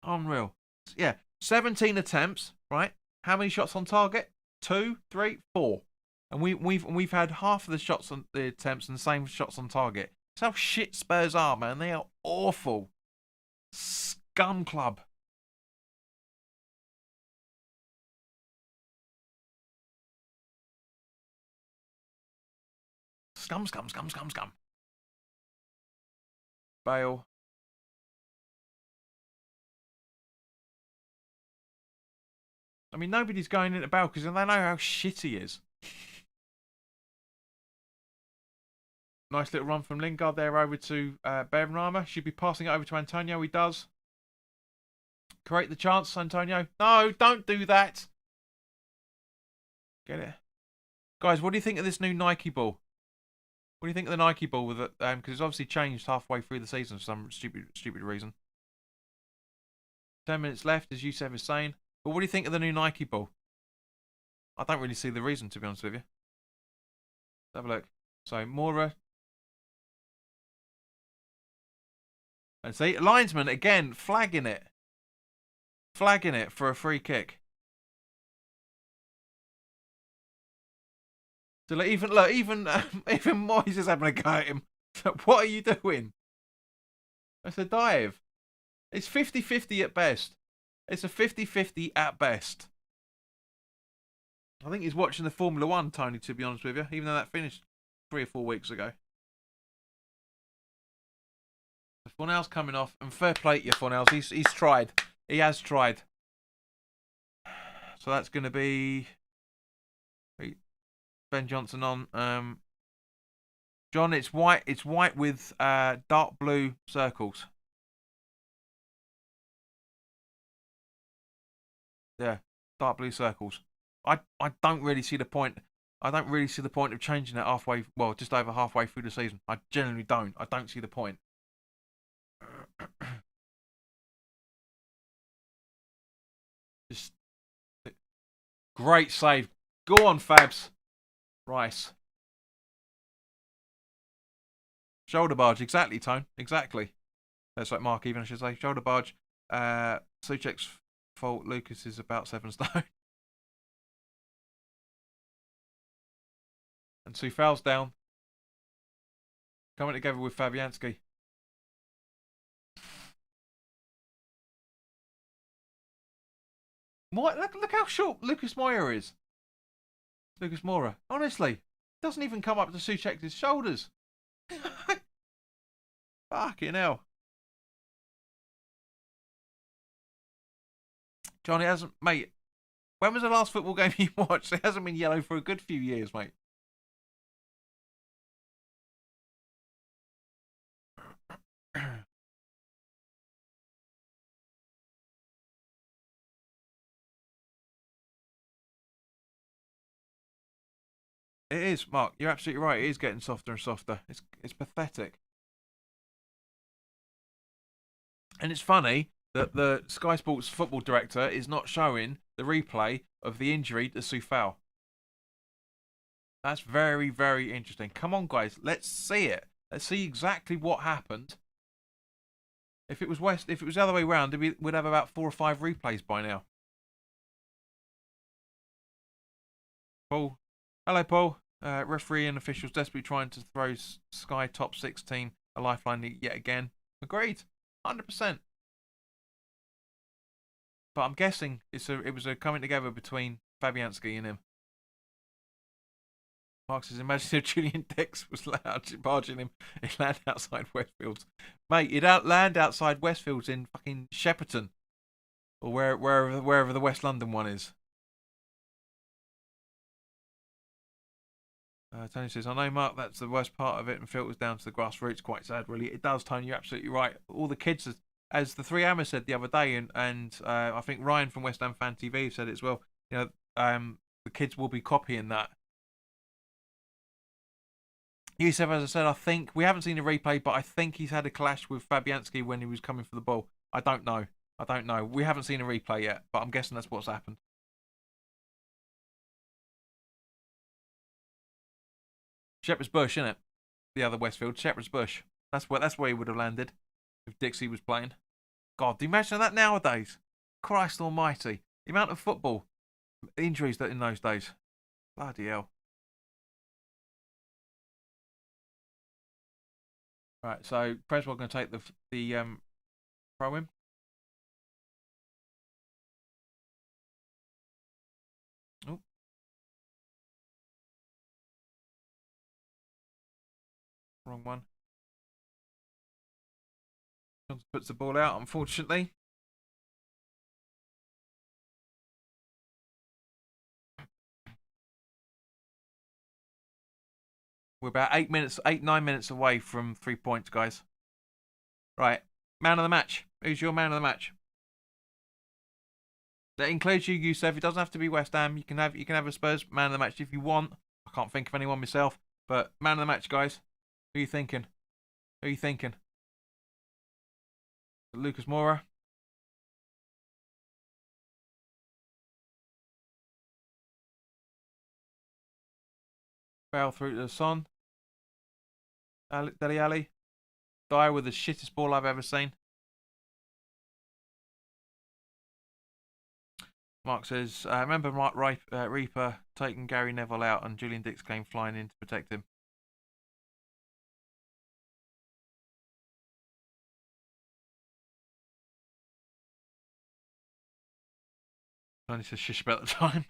Unreal. Yeah, 17 attempts. Right? How many shots on target? 2, 3, 4. And we've had half of the shots on the attempts and the same shots on target. That's how shit Spurs are, man. They are awful. Scum club. Scum. Bale. I mean, nobody's going into Bale because they know how shit he is. Nice little run from Lingard there over to Benrahma. Should be passing it over to Antonio. He does. Create the chance, Antonio. No, don't do that. Get it. Guys, what do you think of this new Nike ball? What do you think of the Nike ball with it? Because it's obviously changed halfway through the season for some stupid reason. 10 minutes left, as Yusef is saying. But what do you think of the new Nike ball? I don't really see the reason, to be honest with you. Let's have a look. So Mora. And see, linesman again flagging it. Flagging it for a free kick. So like, even Moyes is having a go at him. What are you doing? That's a dive. It's 50-50 at best. It's a 50-50 at best. I think he's watching the Formula One, Tony, to be honest with you, even though that finished 3 or 4 weeks ago. Fornell's coming off, and fair play to you, Fornells. He's tried. He has tried. So that's going to be Ben Johnson on. John, it's white. It's white with dark blue circles. Yeah, dark blue circles. I don't really see the point. I don't really see the point of changing it halfway. Well, just over halfway through the season. I generally don't. I don't see the point. Just great save. Go on, Fabs. Rice. Shoulder barge. Exactly, Tone. Exactly. That's like Mark even, I should say. Shoulder barge. Souček's fault. Lucas is about 7 stone. And Soufal's down. Coming together with Fabianski. Look how short Lucas Moura is. Lucas Moura. Honestly. Doesn't even come up to Souček's shoulders. Fucking hell. Johnny hasn't... Mate, when was the last football game you watched? It hasn't been yellow for a good few years, mate. It is, Mark. You're absolutely right. It is getting softer and softer. It's pathetic. And it's funny that the Sky Sports football director is not showing the replay of the injury to Soufal. That's very, very interesting. Come on, guys. Let's see it. Let's see exactly what happened. If it was the other way round, we'd have about 4 or 5 replays by now. Paul. Hello, Paul. Referee and officials desperately trying to throw Sky top 16 a lifeline yet again. Agreed. 100%. But I'm guessing it was a coming together between Fabianski and him. Mark says, imagine if Julian Dix was barging him. He'd land outside Westfields. Mate, he'd land outside Westfields in fucking Shepperton. Or wherever the West London one is. Tony says, I know, Mark, that's the worst part of it and filters down to the grassroots. Quite sad, really. It does, Tony. You're absolutely right. All the kids, as the 3 Hammers said the other day, and I think Ryan from West Ham Fan TV said it as well, you know, the kids will be copying that. Yusuf, as I said, I think, we haven't seen a replay, but I think he's had a clash with Fabianski when he was coming for the ball. I don't know. We haven't seen a replay yet, but I'm guessing that's what's happened. Shepherd's Bush, innit? The other Westfield, Shepherd's Bush. That's where he would have landed if Dixie was playing. God, do you imagine that nowadays? Christ almighty. The amount of football injuries that in those days. Bloody hell. Right, so Creswell going to take the throw in. Oh. Wrong one. Johnson puts the ball out, unfortunately. We're about 9 minutes away from 3 points, guys. Right, man of the match. Who's your man of the match? That includes you, Yusuf. It doesn't have to be West Ham. You can have a Spurs man of the match if you want. I can't think of anyone myself, but man of the match, guys. Who are you thinking? Lucas Moura. Bale through to the Son. Dele Alli. Dyer with the shittest ball I've ever seen. Mark says, remember Reaper taking Gary Neville out and Julian Dix came flying in to protect him. Only says shish about the time.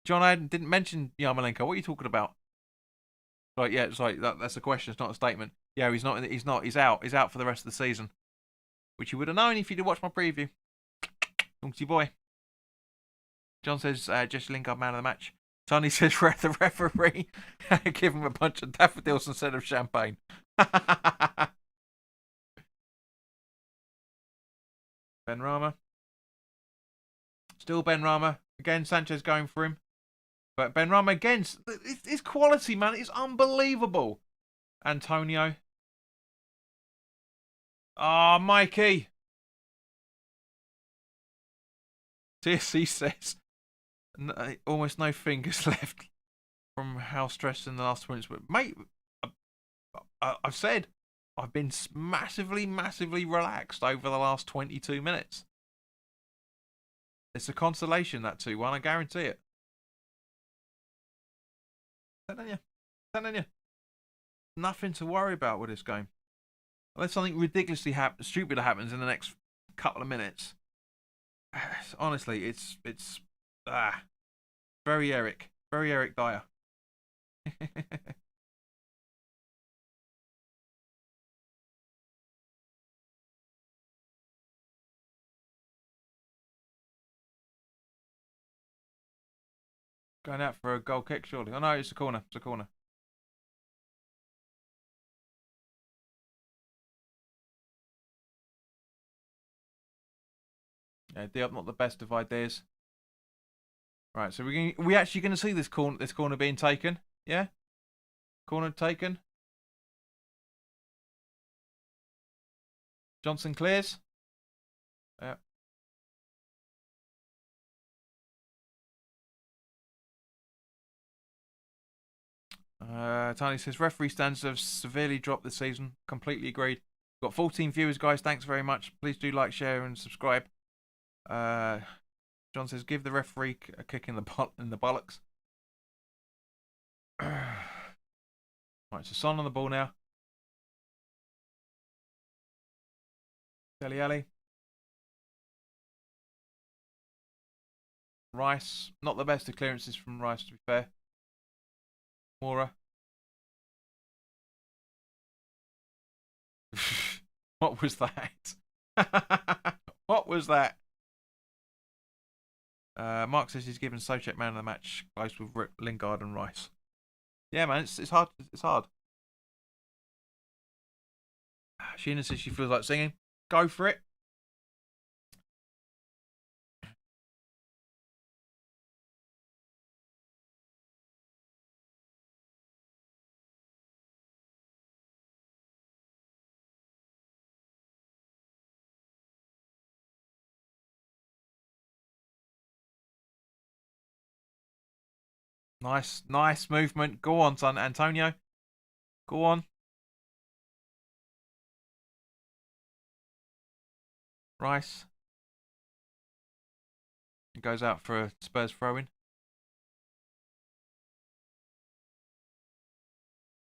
John Adam didn't mention Yarmolenko. What are you talking about? Like, yeah, it's like that's a question. It's not a statement. Yeah, he's not. He's not. He's out. He's out for the rest of the season, which you would have known if you'd watched my preview. Donkey boy. John says Jesse Lingard man of the match. Tony says the referee give him a bunch of daffodils instead of champagne. Ben Rama. Still Ben Rama. Again, Sanchez going for him. But Ben Rama again, his quality, man, is unbelievable. Antonio. Ah, Mikey. TSC says almost no fingers left from how stressed in the last 20 minutes. But mate, I've said I've been massively relaxed over the last 22 minutes. It's a consolation, that 2-1, I guarantee it. Telling you. Nothing to worry about with this game. Unless something ridiculously stupid happens in the next couple of minutes. Honestly, it's very Eric Dyer. Going out for a goal kick, surely. Oh no, it's a corner. It's a corner. Yeah, Diop not the best of ideas. Right, so we actually going to see this corner being taken. Yeah, corner taken. Johnson clears. Yeah. Tiny says referee standards have severely dropped this season. Completely agreed. Got 14 viewers, guys. Thanks very much. Please do like, share, and subscribe. John says give the referee a kick in the bollocks. Right, so Son on the ball now. Dele Alli. Rice. Not the best of clearances from Rice, to be fair. Mora. What was that? What was that? Mark says he's given Socek man of the match, close with Lingard and Rice. Yeah, man, it's hard. It's hard. Sheena says she feels like singing. Go for it. Nice movement. Go on, son, Antonio. Go on. Rice. He goes out for a Spurs throw-in.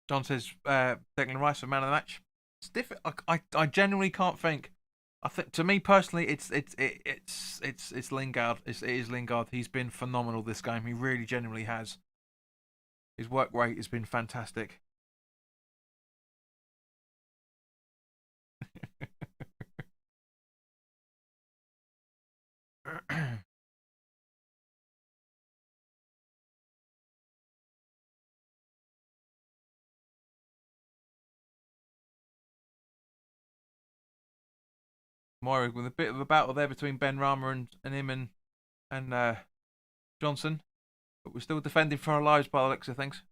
John says Declan Rice for man of the match. It's different. I genuinely can't think. I think to me personally, it's Lingard. It is Lingard. He's been phenomenal this game. He really genuinely has. His work rate has been fantastic. Moira with a bit of a battle there between Ben Rama and him and Johnson. But we're still defending for our lives by the looks of things.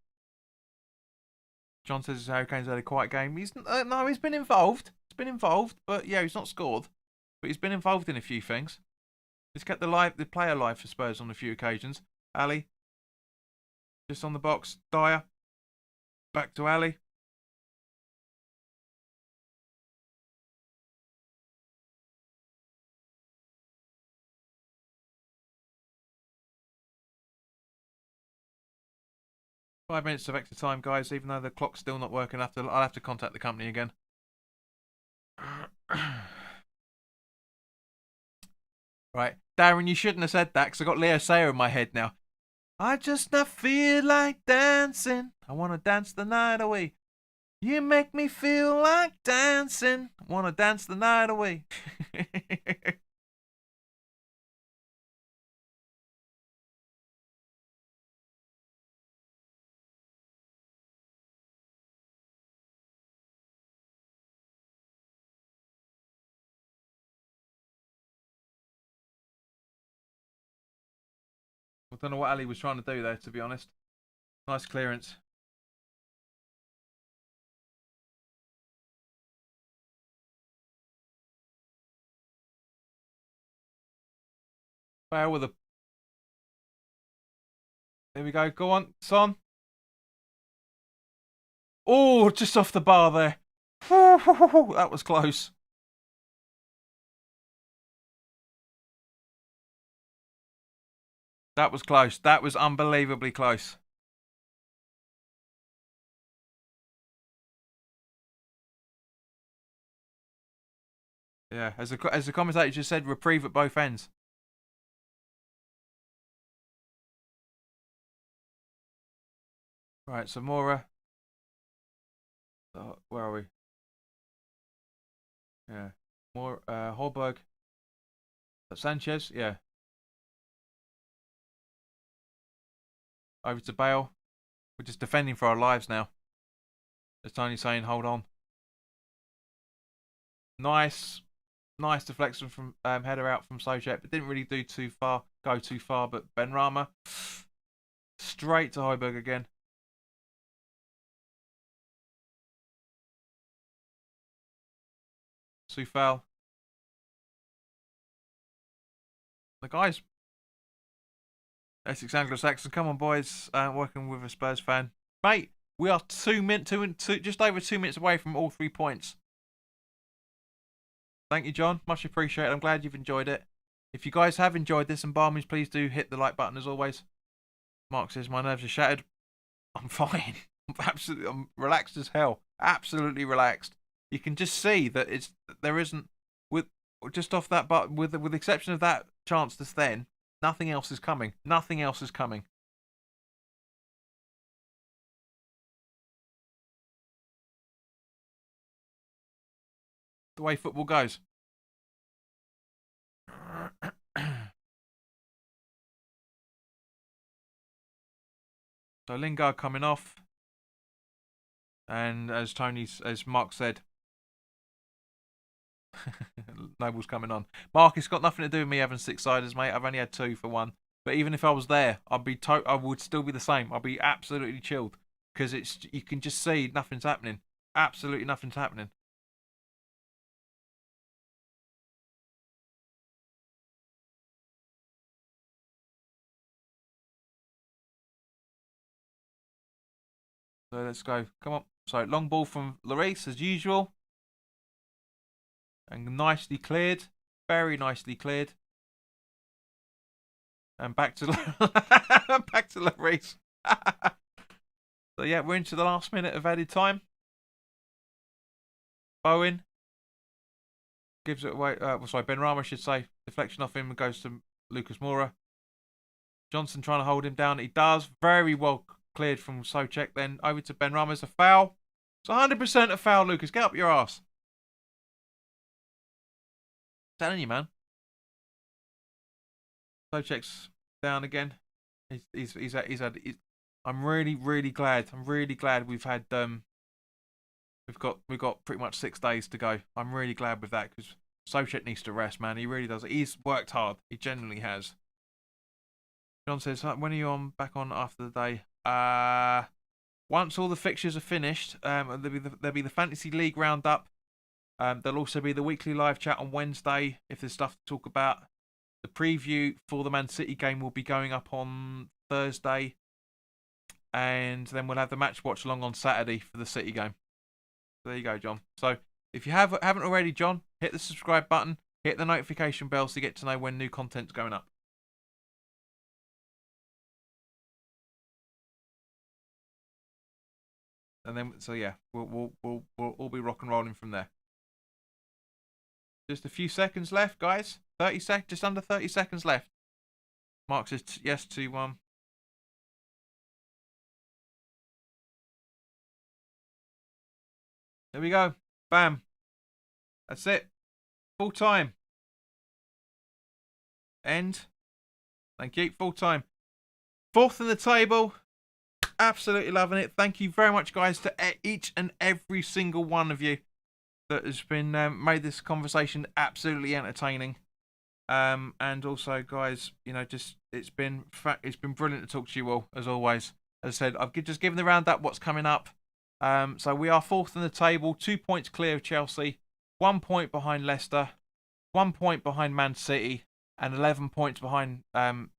John says Harry Kane's had a quiet game. He's no, he's been involved. He's been involved, but yeah, he's not scored. But he's been involved in a few things. He's kept the player alive for Spurs on a few occasions. Ali, just on the box. Dyer, back to Ali. Five minutes of extra time, guys. Even though the clock's still not working, I'll have to contact the company again. Right, Darren, you shouldn't have said that because I got Leo Sayer in my head now. I just not feel like dancing. I wanna dance the night away. You make me feel like dancing. I wanna dance the night away. I don't know what Ali was trying to do there, to be honest. Nice clearance. Fail with a. There we go. Go on, Son. Oh, just off the bar there. That was close. That was close. That was unbelievably close. Yeah, as the commentator just said, reprieve at both ends. Right, so Mora. Where are we? Yeah, more Holberg. Sanchez, yeah. Over to Bale. We're just defending for our lives now. As Tony saying, hold on. Nice deflection from header out from Sojek, but didn't really go too far. But Benrahma straight to Højbjerg again. Sufal. The guys. Essex Anglo-Saxon. Come on, boys. Working with a Spurs fan, mate. We are just over 2 minutes away from all 3 points. Thank you, John. Much appreciated. I'm glad you've enjoyed it. If you guys have enjoyed this, and by all means, please do hit the like button as always. Mark says my nerves are shattered. I'm fine. I'm relaxed as hell. Absolutely relaxed. You can just see that there isn't with just off that, but with the exception of that chance just then, nothing else is coming. Nothing else is coming. The way football goes. So Lingard coming off. And as Mark said, Noble's coming on. Mark, it's got nothing to do with me having 6-siders, mate. I've only had 2 for 1. But even if I was there, I would still be the same. I'd be absolutely chilled because you can just see nothing's happening. Absolutely nothing's happening. So let's go. Come on. So long ball from Lloris as usual. And nicely cleared. Very nicely cleared. And back to back to Lloris. So yeah, we're into the last minute of added time. Bowen gives it away. Benrahma should say. Deflection off him and goes to Lucas Moura. Johnson trying to hold him down. He does. Very well cleared from Sojek. Then over to Benrahma. A foul. It's 100% a foul, Lucas. Get up your ass. Telling you, man. Sojek's down again. I'm really glad. I'm really glad we've had we've got pretty much 6 days to go. I'm really glad with that because Sojek needs to rest, man. He really does. He's worked hard. He genuinely has. John says, when are you back on after the day? Once all the fixtures are finished, there'll be the Fantasy League roundup. There'll also be the weekly live chat on Wednesday if there's stuff to talk about. The preview for the Man City game will be going up on Thursday, and then we'll have the match watch along on Saturday for the City game. There you go, John. So if you haven't already, John, hit the subscribe button, hit the notification bell so you get to know when new content's going up. And then, so yeah, we'll all be rock and rolling from there. Just a few seconds left, guys. 30 seconds, just under 30 seconds left. Mark says yes to There we go. Bam. That's it. Full time. End. Thank you. Full time. Fourth in the table. Absolutely loving it. Thank you very much, guys, to each and every single one of you that has been made this conversation absolutely entertaining. And also, guys, you know, just it's been brilliant to talk to you all as always. As I said, I've just given the roundup what's coming up. So we are fourth in the table, 2 points clear of Chelsea, 1 point behind Leicester, 1 point behind Man City, and 11 points behind 1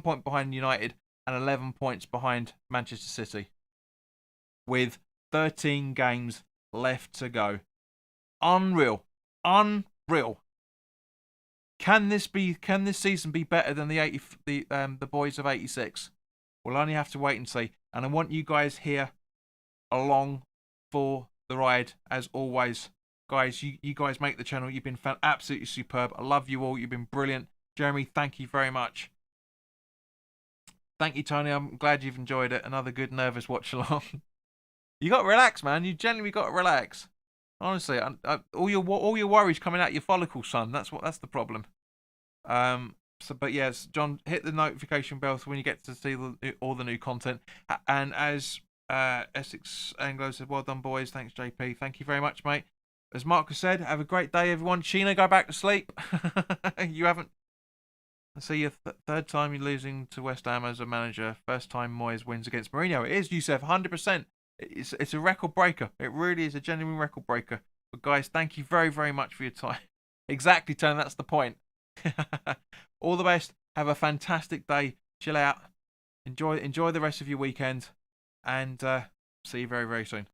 point behind United and 11 points behind Manchester City, with 13 games left to go. Unreal. Can this season be better than the boys of '86? We'll only have to wait and see. And I want you guys here along for the ride as always. Guys, you guys make the channel. You've been absolutely superb. I love you all. You've been brilliant. Jeremy, thank you very much. Thank you, Tony. I'm glad you've enjoyed it. Another good nervous watch along. You got to relax, man. You genuinely got to relax. Honestly, all your worries coming out your follicles, son. That's the problem. But yes, John, hit the notification bell so when you get to see all the new content. And as Essex Anglo said, well done, boys. Thanks, JP. Thank you very much, mate. As Marcus said, have a great day, everyone. Sheena, go back to sleep. You haven't. I see your third time you're losing to West Ham as a manager. First time Moyes wins against Mourinho. It is, Youssef, 100%. It's a record breaker. It really is a genuine record breaker. But guys, thank you very, very much for your time. Exactly, Tony. That's the point. All the best. Have a fantastic day. Chill out. Enjoy the rest of your weekend. And see you very, very soon.